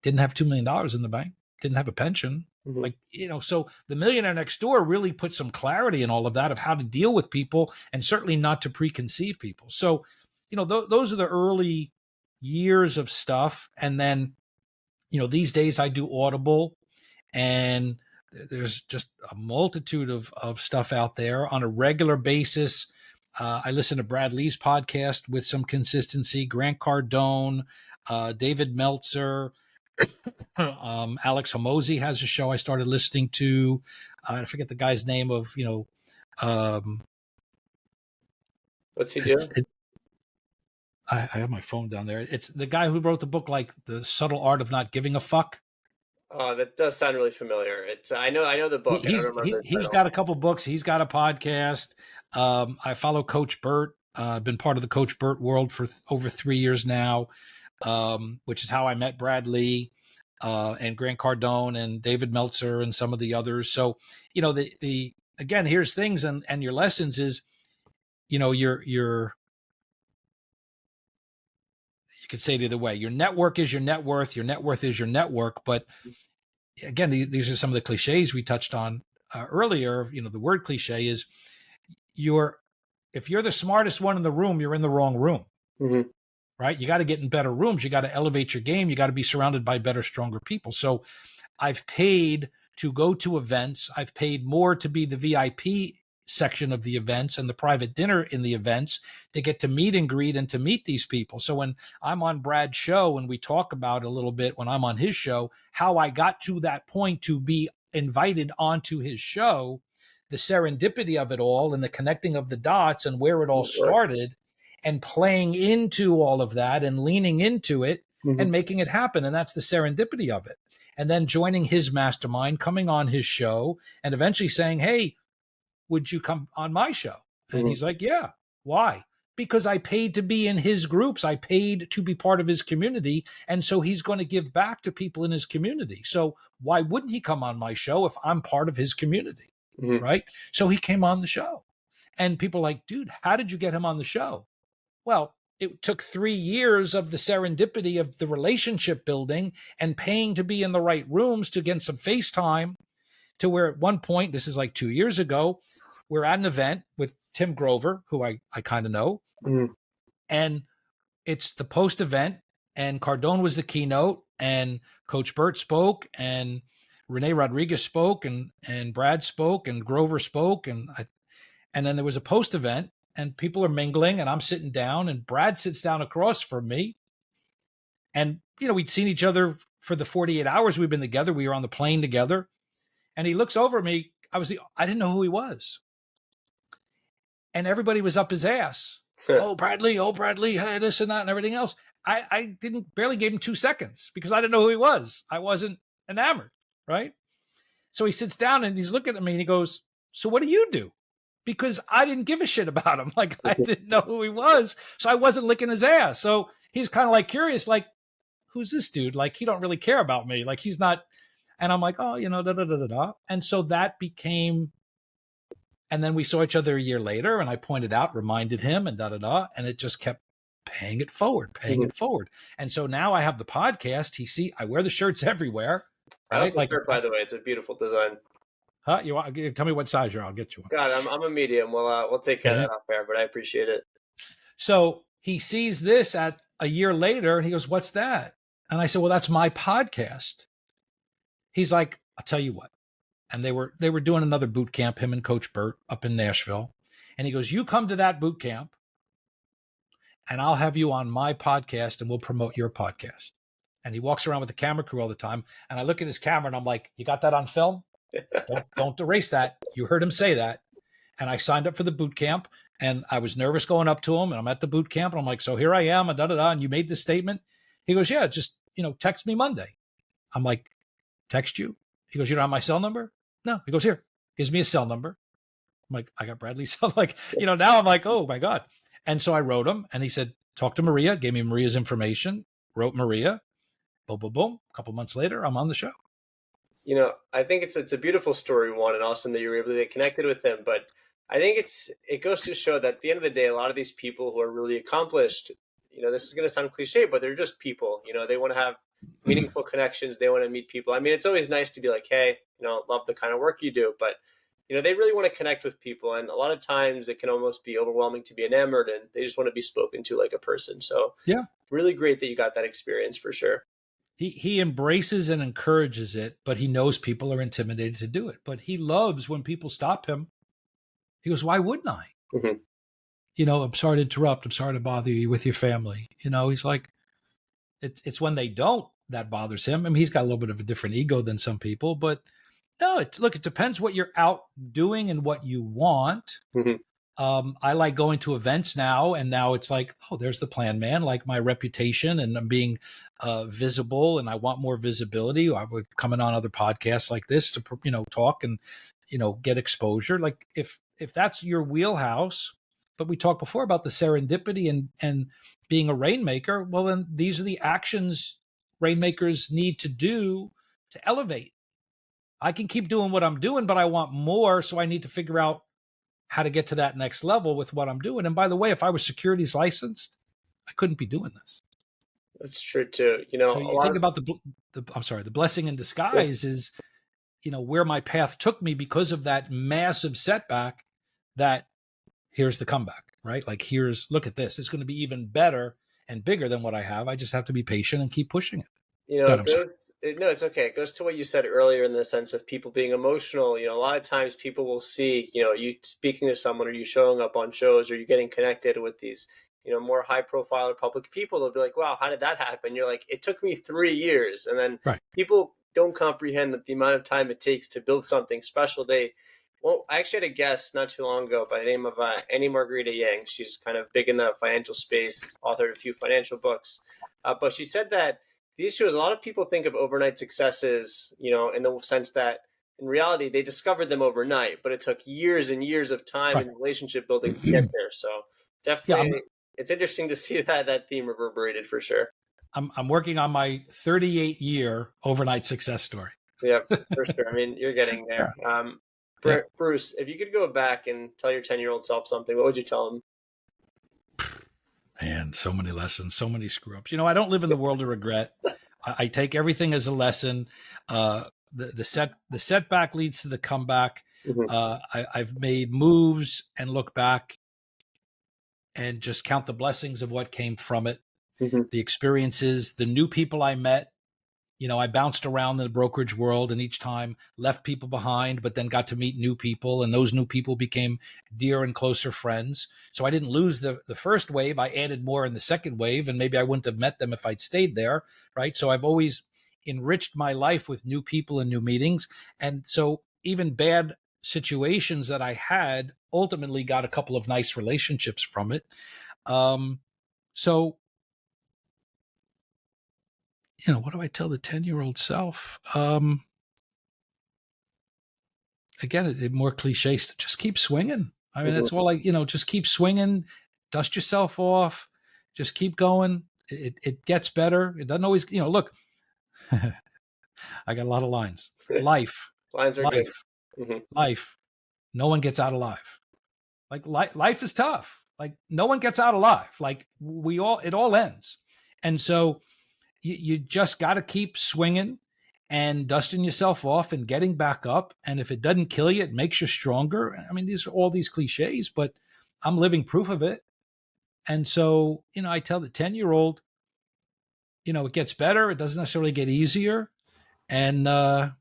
didn't have $2 million in the bank, didn't have a pension. Mhm. So the millionaire next door really put some clarity in all of that, of how to deal with people, and certainly not to preconceive people. So, those are the early years of stuff. And then, these days I do Audible, and there's just a multitude of stuff out there on a regular basis. I listen to Brad Lee's podcast with some consistency, Grant Cardone, David Meltzer, Alex Hormozi has a show I started listening to. I forget the guy's name of, What's he do? I have my phone down there. It's the guy who wrote the book, like The Subtle Art of Not Giving a Fuck. Oh, that does sound really familiar. It's I know the book. I don't remember the He's title. got a couple books. He's got a podcast. I follow Coach Burt. I've been part of the Coach Burt world for over 3 years now, which is how I met Brad Lee and Grant Cardone and David Meltzer and some of the others. So, the again, here's things, and your lessons is, your you could say it either way. Your network is your net worth. Your net worth is your network. But again, these are some of the cliches we touched on earlier. The word cliche is if you're the smartest one in the room, you're in the wrong room. Mhm. Right? You got to get in better rooms. You got to elevate your game. You got to be surrounded by better, stronger people. So I've paid to go to events. I've paid more to be the VIP section of the events and the private dinner in the events, to get to meet and greet and to meet these people. So when I'm on Brad's show and we talk about a little bit, when I'm on his show, how I got to that point to be invited onto his show, the serendipity of it all and the connecting of the dots and where it all Sure. started, and playing into all of that and leaning into it Mhm. and making it happen. And that's the serendipity of it. And then joining his mastermind, coming on his show, and eventually saying, hey, would you come on my show? And he's like, yeah. Why? Because I paid to be in his groups. I paid to be part of his community. And so he's going to give back to people in his community. So why wouldn't he come on my show if I'm part of his community? Mm-hmm. Right. So he came on the show. And people are like, dude, how did you get him on the show? Well, it took 3 years of the serendipity of the relationship building and paying to be in the right rooms to get some FaceTime, to where at one point, this is like 2 years ago, we're at an event with Tim Grover, who I kind of know. Mm-hmm. And it's the post event, and Cardone was the keynote, and Coach Burt spoke, and Renee Rodriguez spoke, and Brad spoke, and Grover spoke, and then there was a post event, and people are mingling, and I'm sitting down, and Brad sits down across from me, and we'd seen each other for the 48 hours we've been together. We were on the plane together, and he looks over at me. I didn't know who he was, and everybody was up his ass. Oh, Bradley, hey, this and that and everything else. I barely gave him 2 seconds because I didn't know who he was. I wasn't enamored, right? So he sits down and he's looking at me and he goes, so what do you do? Because I didn't give a shit about him. Like, I didn't know who he was. So I wasn't licking his ass. So he's kind of like curious, like, who's this dude? Like, he don't really care about me. Like, he's not. And I'm like, oh, da, da, da, da, da. And so that became, and then we saw each other a year later, and I pointed out, reminded him, and da, da, da. And it just kept paying it forward. And so now I have the podcast. I wear the shirts everywhere. I love Right? the Like, shirt, by the way. It's a beautiful design. huh? You want? Tell me what size you're. I'll get you one. God, I'm a medium. We'll take care of that off air, but I appreciate it. So he sees this at a year later, and he goes, "What's that?" And I said, "Well, that's my podcast." He's like, "I'll tell you what." And they were doing another boot camp, him and Coach Burt up in Nashville. And he goes, "You come to that boot camp, and I'll have you on my podcast, and we'll promote your podcast." And he walks around with the camera crew all the time. And I look at his camera, and I'm like, "You got that on film? Don't erase that. You heard him say that." And I signed up for the boot camp, and I was nervous going up to him, and I'm at the boot camp, and I'm like, "So here I am, and da da da." And you made this statement. He goes, "Yeah, just text me Monday." I'm like, "Text you?" He goes, "You don't have my cell number?" No. He goes, "Here." Gives me a cell number. I'm like, "I got Bradley's cell." Like, now I'm like, "Oh my God." And so I wrote him, and he said, "Talk to Maria." Gave me Maria's information. Wrote Maria. Boom, boom, boom. A couple months later, I'm on the show. I think it's a beautiful story, one, and awesome that you were able to get connected with him. But I think it goes to show that at the end of the day, a lot of these people who are really accomplished, this is going to sound cliche, but they're just people. They want to have meaningful connections. They want to meet people. I mean, it's always nice to be like, hey, love the kind of work you do, but they really want to connect with people. And a lot of times it can almost be overwhelming to be enamored, and they just want to be spoken to like a person. So yeah, really great that you got that experience for sure. He embraces and encourages it, but he knows people are intimidated to do it. But he loves when people stop him. He goes, "Why wouldn't I?" Mm-hmm. I'm sorry to interrupt. I'm sorry to bother you with your family. He's like, it's when they don't that bothers him. I mean, he's got a little bit of a different ego than some people, but no, it depends what you're out doing and what you want. Mm-hmm. I like going to events now, and now it's like, oh, there's the plan, man. Like my reputation, and I'm being visible, and I want more visibility. I would coming on other podcasts like this to talk and get exposure. Like if that's your wheelhouse, but we talked before about the serendipity and being a rainmaker. Well, then these are the actions rainmakers need to do to elevate. I can keep doing what I'm doing, but I want more, so I need to figure out how to get to that next level with what I'm doing. And by the way, if I was securities licensed, I couldn't be doing this. That's true too. So you think about the blessing in disguise is, where my path took me because of that massive setback. That here's the comeback, right? Like look at this. It's going to be even better and bigger than what I have. I just have to be patient and keep pushing it. No, it's okay. It goes to what you said earlier in the sense of people being emotional. A lot of times people will see, you speaking to someone, or you showing up on shows, or you getting connected with these, more high profile or public people. They'll be like, wow, how did that happen? You're like, it took me 3 years. And then people don't comprehend that the amount of time it takes to build something special. I actually had a guest not too long ago by the name of Annie Margarita Yang. She's kind of big in the financial space, authored a few financial books. But she said that the issue is a lot of people think of overnight successes, in the sense that in reality, they discovered them overnight, but it took years and years of time Right. and relationship building to get there. So Yeah, definitely, it's interesting to see that theme reverberated for sure. I'm working on my 38-year overnight success story. Yep, for sure. I mean, you're getting Yeah. there. Yeah. Bruce, if you could go back and tell your 10-year-old self something, what would you tell him? Man, so many lessons, so many screw ups. I don't live in the world of regret. I take everything as a lesson. The setback leads to the comeback. Hmm. I've made moves and look back and just count the blessings of what came from it, Hmm. the experiences, the new people I met. I bounced around in the brokerage world and each time left people behind, but then got to meet new people. And those new people became dear and closer friends. So I didn't lose the first wave. I added more in the second wave, and maybe I wouldn't have met them if I'd stayed there. Right. So I've always enriched my life with new people and new meetings. And so even bad situations that I had ultimately got a couple of nice relationships from it. So what do I tell the 10-year-old self? Again, more cliches to just keep swinging. I mean, Hmm. it's all like, just keep swinging, dust yourself off, just keep going. It gets better. It doesn't always, look, I got a lot of lines. Life, Lines are good. life, Hmm. life. No one gets out alive. Like life is tough. Like no one gets out alive. Like it all ends. And so you just got to keep swinging and dusting yourself off and getting back up. And if it doesn't kill you, it makes you stronger. I mean, these are all these cliches, but I'm living proof of it. And so, I tell the 10-year-old, it gets better. It doesn't necessarily get easier. And I'll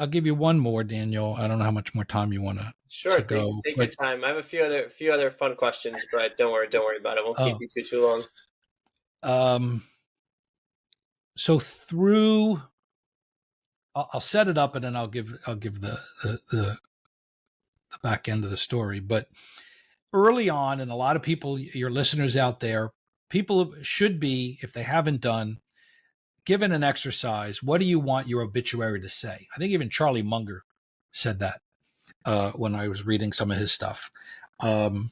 give you one more, Daniel. I don't know how much more time you want Sure, to go, take your but time. I have a few other fun questions, but don't worry about it. Won't keep oh, you too long. um, so through, I'll set it up and then I'll give the back end of the story. But early on, and a lot of people, your listeners out there, people should be, if they haven't done, given an exercise. What do you want your obituary to say? I think even Charlie Munger said that when I was reading some of his stuff. Um,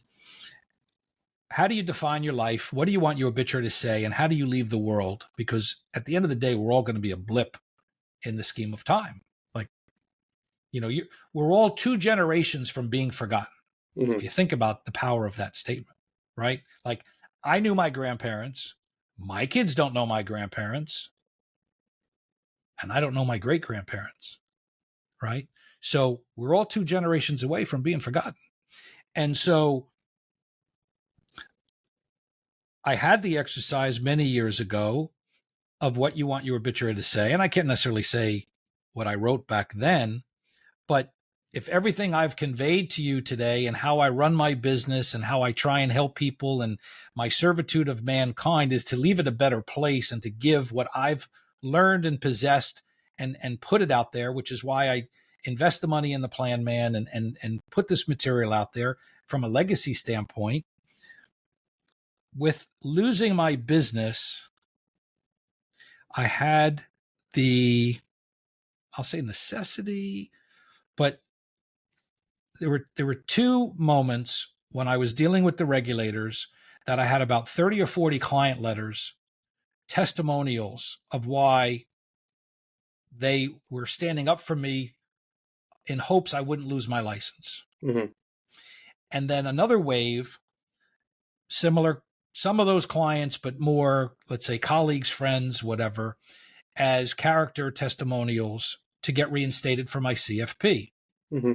how do you define your life? What do you want your obituary to say? And how do you leave the world? Because at the end of the day, we're all going to be a blip in the scheme of time. Like, we're all 2 generations from being forgotten. If Hmm. you think about the power of that statement, right? Like, I knew my grandparents, my kids don't know my grandparents, and I don't know my great grandparents, right? So we're all 2 generations away from being forgotten. And so I had the exercise many years ago of what you want your obituary to say. And I can't necessarily say what I wrote back then, but if everything I've conveyed to you today and how I run my business and how I try and help people and my servitude of mankind is to leave it a better place and to give what I've learned and possessed and put it out there, which is why I invest the money in the Plan Man and put this material out there from a legacy standpoint. With losing my business, I had the, I'll say necessity, but there were 2 moments when I was dealing with the regulators that I had about 30 or 40 client letters, testimonials of why they were standing up for me in hopes I wouldn't lose my license. Hmm. And then another wave, similar, some of those clients, but more, let's say, colleagues, friends, whatever, as character testimonials to get reinstated for my CFP. Hmm.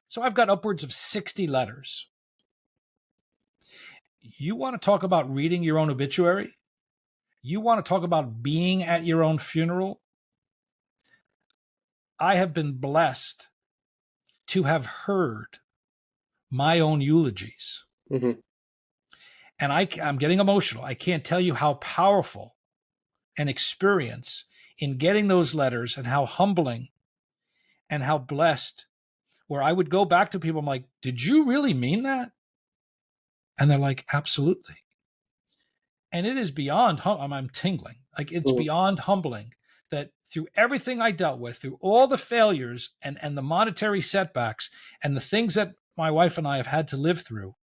So I've got upwards of 60 letters. You want to talk about reading your own obituary? You want to talk about being at your own funeral? I have been blessed to have heard my own eulogies. Hmm. And I'm getting emotional. I can't tell you how powerful an experience in getting those letters and how humbling and how blessed, where I would go back to people. I'm like, did you really mean that? And they're like, absolutely. And it is beyond, I'm tingling. Like, it's beyond humbling that through everything I dealt with, through all the failures and the monetary setbacks and the things that my wife and I have had to live through,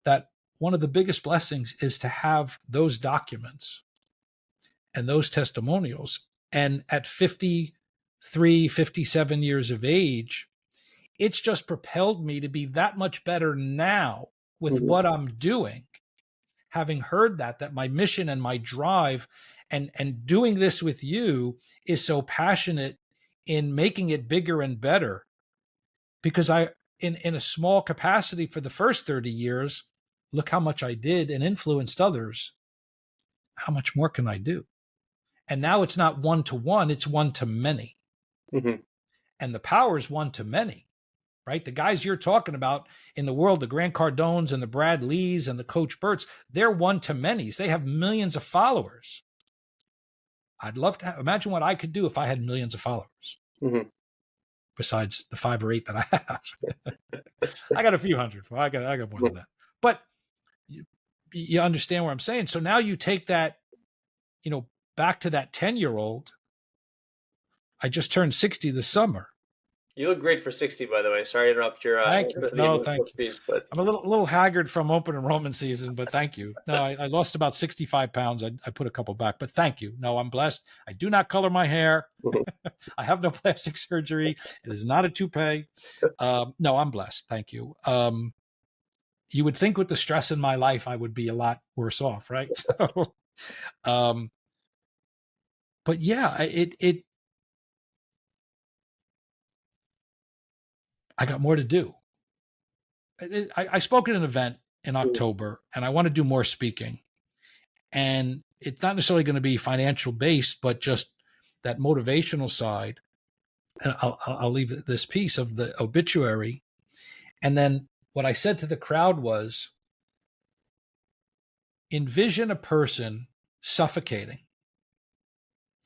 that one of the biggest blessings is to have those documents and those testimonials. And at 53, 57 years of age, it's just propelled me to be that much better now with Mm-hmm. what I'm doing. Having heard that my mission and my drive and doing this with you is so passionate in making it bigger and better, because I in a small capacity for the first 30 years, look how much I did and influenced others. How much more can I do? And now it's not one to one, it's one to many. Mm-hmm. And the power is one to many, right? The guys you're talking about in the world, the Grant Cardones and the Brad Lees and the Coach Burts, they're one to many's. They have millions of followers. I'd love to imagine what I could do if I had millions of followers, Mm-hmm. besides the 5 or 8 that I have. I got a few hundred. I got more than that. But you understand what I'm saying? So now you take that, back to that 10-year-old. I just turned 60 this summer. You look great for 60, by the way. Sorry to interrupt your Thank you. No, thank you. speech, but I'm a little haggard from open enrollment season, but thank you. No, I lost about 65 pounds. I put a couple back, but thank you. No, I'm blessed. I do not color my hair. I have no plastic surgery. It is not a toupee. No, I'm blessed. Thank you. You would think with the stress in my life, I would be a lot worse off, right? So, but yeah, I got more to do. I spoke at an event in October, and I want to do more speaking. And it's not necessarily going to be financial based, but just that motivational side. And I'll leave this piece of the obituary. And then what I said to the crowd was, envision a person suffocating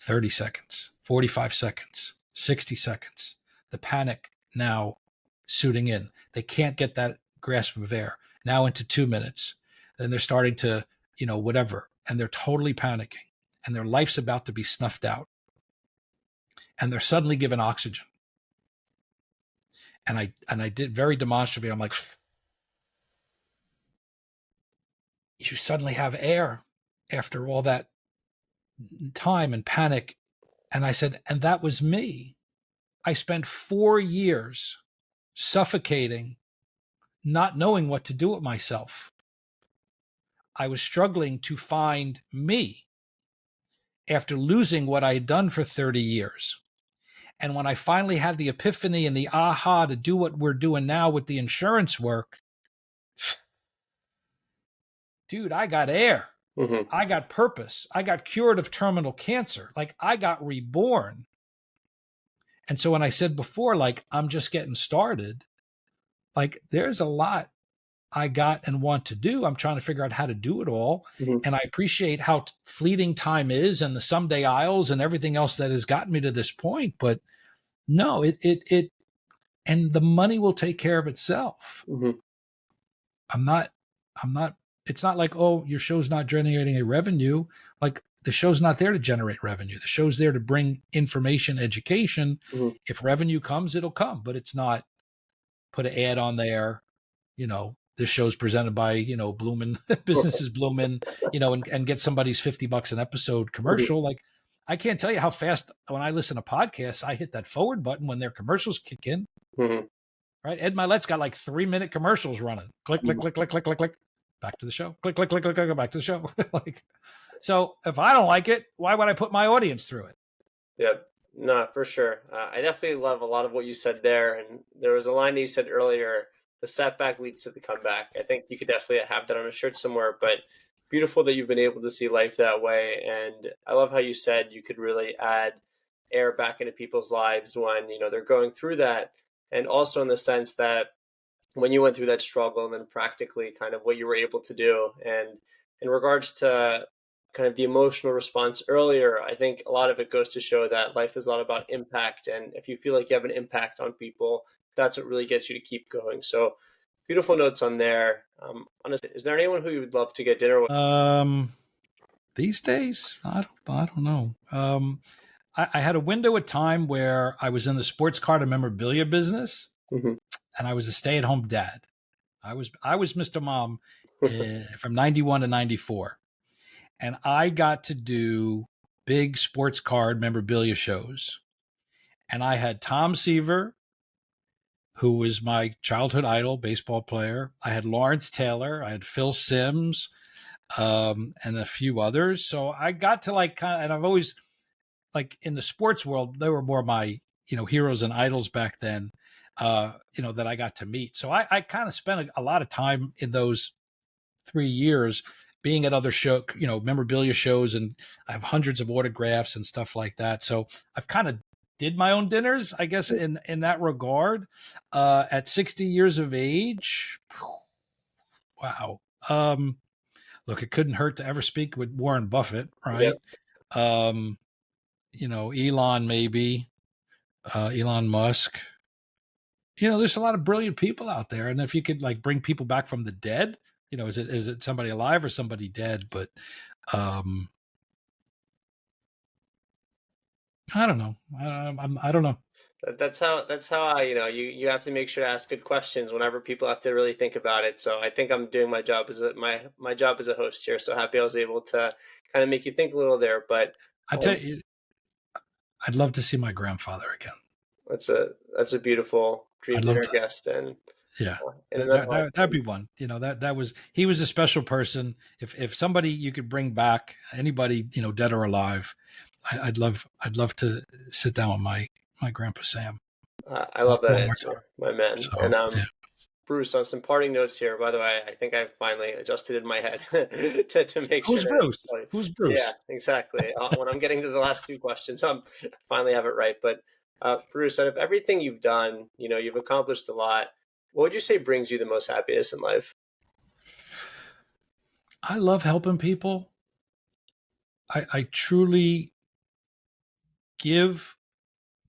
30 seconds, 45 seconds, 60 seconds, the panic now suiting in. They can't get that grasp of air. Now into 2 minutes. Then they're starting to, whatever. And they're totally panicking. And their life's about to be snuffed out. And they're suddenly given oxygen. And I did very demonstratively. I'm like, you suddenly have air after all that time and panic. And I said, and that was me. I spent 4 years suffocating, not knowing what to do with myself. I was struggling to find me after losing what I had done for 30 years. And when I finally had the epiphany and the aha to do what we're doing now with the insurance work, dude, I got air. mm-hmm. I got purpose. I got cured of terminal cancer. Like, I got reborn. And so when I said before, like, I'm just getting started, like, there's a lot I got and want to do. I'm trying to figure out how to do it all. Mm-hmm. And I appreciate how fleeting time is and the someday aisles and everything else that has gotten me to this point. But no, and the money will take care of itself. Mm-hmm. I'm not, it's not like, oh, your show's not generating a revenue. Like, the show's not there to generate revenue. The show's there to bring information, education. Mm-hmm. If revenue comes, it'll come, but it's not put an ad on there, this show's presented by, Blumin, businesses Blumin, and get somebody's $50 an episode commercial. Mm-hmm. Like, I can't tell you how fast when I listen to podcasts, I hit that forward button when their commercials kick in. Mm-hmm. Right? Ed Milet's got like 3-minute commercials running. Click, click, click, click, click, click, click. Back to the show. Click, click, click, click, click. Back to the show. Like, so if I don't like it, why would I put my audience through it? Yep. No, for sure. I definitely love a lot of what you said there. And there was a line that you said earlier, the setback leads to the comeback. I think you could definitely have that on a shirt somewhere, but beautiful that you've been able to see life that way. And I love how you said you could really add air back into people's lives when, they're going through that. And also in the sense that when you went through that struggle and then practically kind of what you were able to do. And in regards to kind of the emotional response earlier, I think a lot of it goes to show that life is a lot about impact. And if you feel like you have an impact on people, that's what really gets you to keep going. So beautiful notes on there. Honestly, is there anyone who you would love to get dinner with? These days, I don't know. I had a window of time where I was in the sports card and memorabilia business, Hmm. and I was a stay at home dad. I was Mr. Mom from 91 to 94, and I got to do big sports card memorabilia shows. And I had Tom Seaver, who was my childhood idol, baseball player. I had Lawrence Taylor. I had Phil Simms, and a few others. So I got to like kind of, and I've always like in the sports world, they were more my heroes and idols back then. That I got to meet. So I kind of spent a lot of time in those 3 years being at other memorabilia shows, and I have hundreds of autographs and stuff like that. So I've kind of did my own dinners, I guess, in that regard. At 60 years of age, wow. Look, it couldn't hurt to ever speak with Warren Buffett, Yeah. right? Um, Elon maybe, Elon Musk. There's a lot of brilliant people out there, and if you could like bring people back from the dead, is it somebody alive or somebody dead? But um, I don't know. I don't know. That's how I, you have to make sure to ask good questions whenever people have to really think about it. So I think I'm doing my job as my job as a host here. So happy I was able to kind of make you think a little there. But I tell um, you, I'd love to see my grandfather again. that's a beautiful dream I'd love dinner to. guest and Yeah, in another that'd lifetime. be one. That was he was a special person. If somebody you could bring back, anybody dead or alive, I'd love to sit down with my grandpa Sam I love that one more time. answer, my man. So And yeah. Bruce, on some parting notes here. By the way, I think I finally adjusted in my head to make sure Who's to. Bruce? Who's Yeah, Bruce? exactly. When I'm getting to the last two questions, finally have it right. But Bruce, out of everything you've done, you've accomplished a lot. What would you say brings you the most happiness in life? I love helping people. I truly give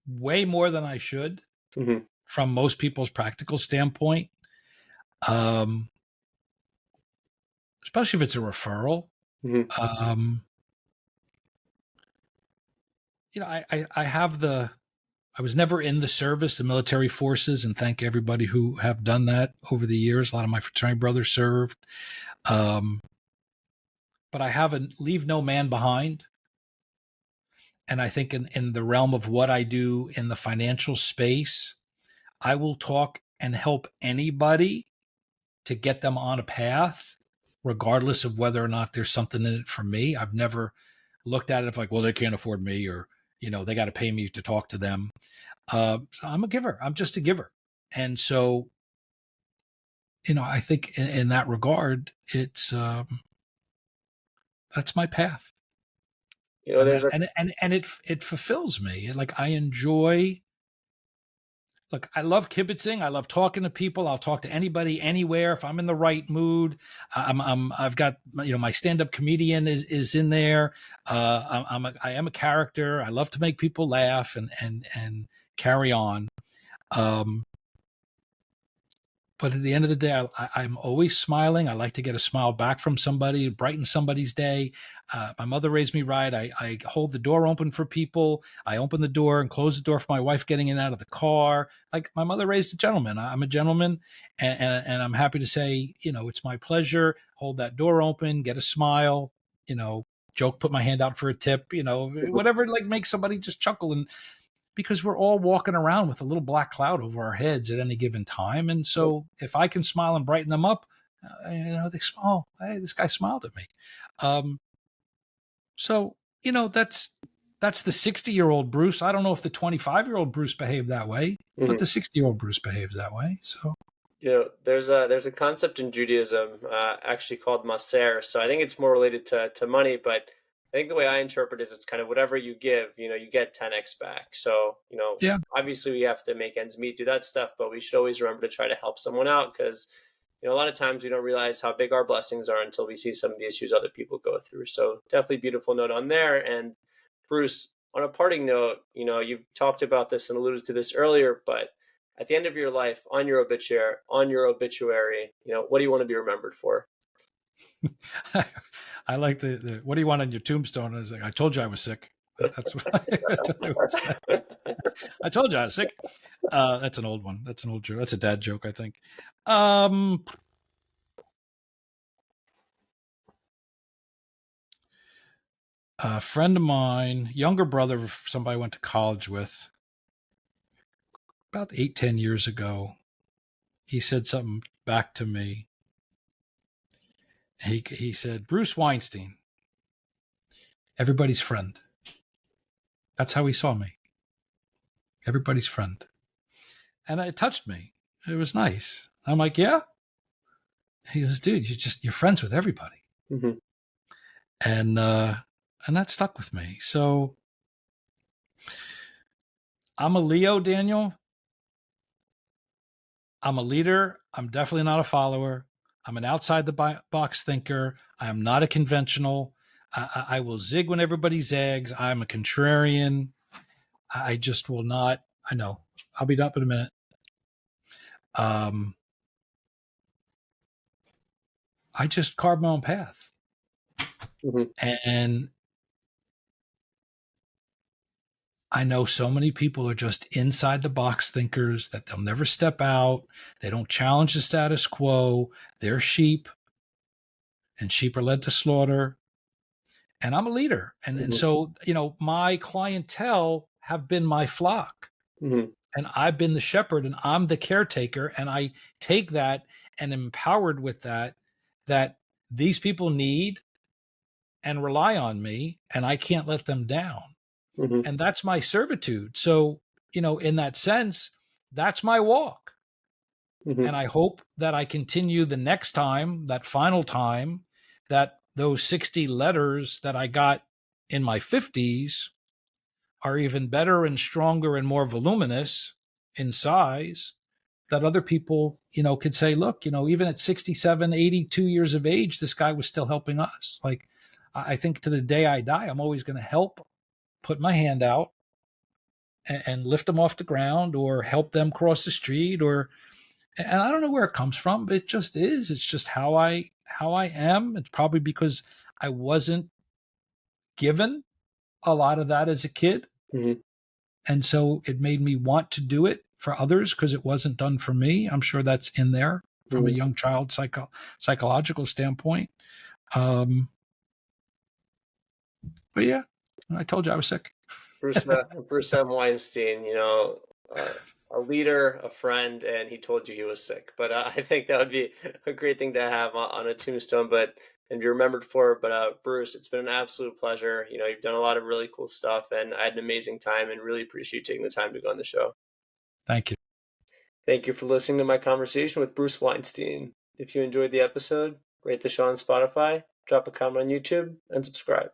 way more than I should Hmm. from most people's practical standpoint. Um, Especially if it's a referral. Hmm. Um, I have I was never in the service, the military forces, and thank everybody who have done that over the years. A lot of my fraternity brothers served. Um, but I have a leave no man behind. And I think in the realm of what I do in the financial space, I will talk and help anybody to get them on a path, regardless of whether or not there's something in it for me. I've never looked at it like, well, they can't afford me, or they got to pay me to talk to them. So I'm a giver. I'm just a giver, and so I think in that regard, it's that's my path, and There's a it fulfills me. Like I enjoy. Look, I love kibitzing. I love talking to people. I'll talk to anybody, anywhere. If I'm in the right mood, I've got, my stand-up comedian is in there. I am a character. I love to make people laugh and carry on. Um, but at the end of the day, I'm always smiling. I like to get a smile back from somebody, brighten somebody's day. My mother raised me right. I hold the door open for people. I open the door and close the door for my wife getting in and out of the car. Like my mother raised a gentleman. I'm a gentleman, and I'm happy to say, it's my pleasure. Hold that door open, get a smile, joke, put my hand out for a tip, whatever like makes somebody just chuckle, and because we're all walking around with a little black cloud over our heads at any given time. And so if I can smile and brighten them up, they smile. Hey, this guy smiled at me. Um, so, that's the 60-year-old Bruce. I don't know if the 25-year-old Bruce behaved that way, but mhm. the 60-year-old Bruce behaves that way. So, There's a concept in Judaism actually called maser. So I think it's more related to money, but I think the way I interpret it is it's kind of whatever you give, you get 10x back. So yeah. obviously we have to make ends meet, do that stuff, but we should always remember to try to help someone out because a lot of times we don't realize how big our blessings are until we see some of the issues other people go through. So definitely beautiful note on there. And Bruce, on a parting note, you've talked about this and alluded to this earlier, but at the end of your life, on your obituary, what do you want to be remembered for? I like the what do you want on your tombstone? I was like, I told you I was sick. That's what I would say. I told you I was sick. That's an old one. That's an old joke. That's a dad joke, I think. A friend of mine, younger brother of somebody I went to college with, about 8, 10 years ago, he said something back to me. He said, Bruce Weinstein, everybody's friend. That's how he saw me. Everybody's friend. And it touched me. It was nice. I'm like, yeah. He goes, dude, you're friends with everybody. Mm-hmm. And that stuck with me. So I'm a Leo, Daniel. I'm a leader. I'm definitely not a follower. I'm an outside the box thinker. I am not a conventional. I will zig when everybody zags. I'm a contrarian. I just will not. I know. I'll be up in a minute. I just carved my own path. Mm-hmm. And I know so many people are just inside the box thinkers that they'll never step out. They don't challenge the status quo. They're sheep, and sheep are led to slaughter. And I'm a leader. And Mm-hmm. so, my clientele have been my flock. Mm-hmm. And I've been the shepherd and I'm the caretaker. And I take that and am empowered with that these people need and rely on me, and I can't let them down. Mm-hmm. And that's my servitude. So, in that sense, that's my walk. Mm-hmm. And I hope that I continue the next time, that final time, that those 60 letters that I got in my 50s are even better and stronger and more voluminous in size, that other people, could say, look, even at 67, 82 years of age, this guy was still helping us. Like, I think to the day I die, I'm always going to help put my hand out and lift them off the ground or help them cross the street and I don't know where it comes from, but it just is. It's just how I am. It's probably because I wasn't given a lot of that as a kid. Mm-hmm. And so it made me want to do it for others because it wasn't done for me. I'm sure that's in there from a young child psychological standpoint. But yeah, I told you I was sick. Bruce M. Weinstein, a leader, a friend, and he told you he was sick. But I think that would be a great thing to have on a tombstone, and be remembered for. But Bruce, it's been an absolute pleasure. You've done a lot of really cool stuff, and I had an amazing time, and really appreciate you taking the time to go on the show. Thank you. Thank you for listening to my conversation with Bruce Weinstein. If you enjoyed the episode, rate the show on Spotify, drop a comment on YouTube, and subscribe.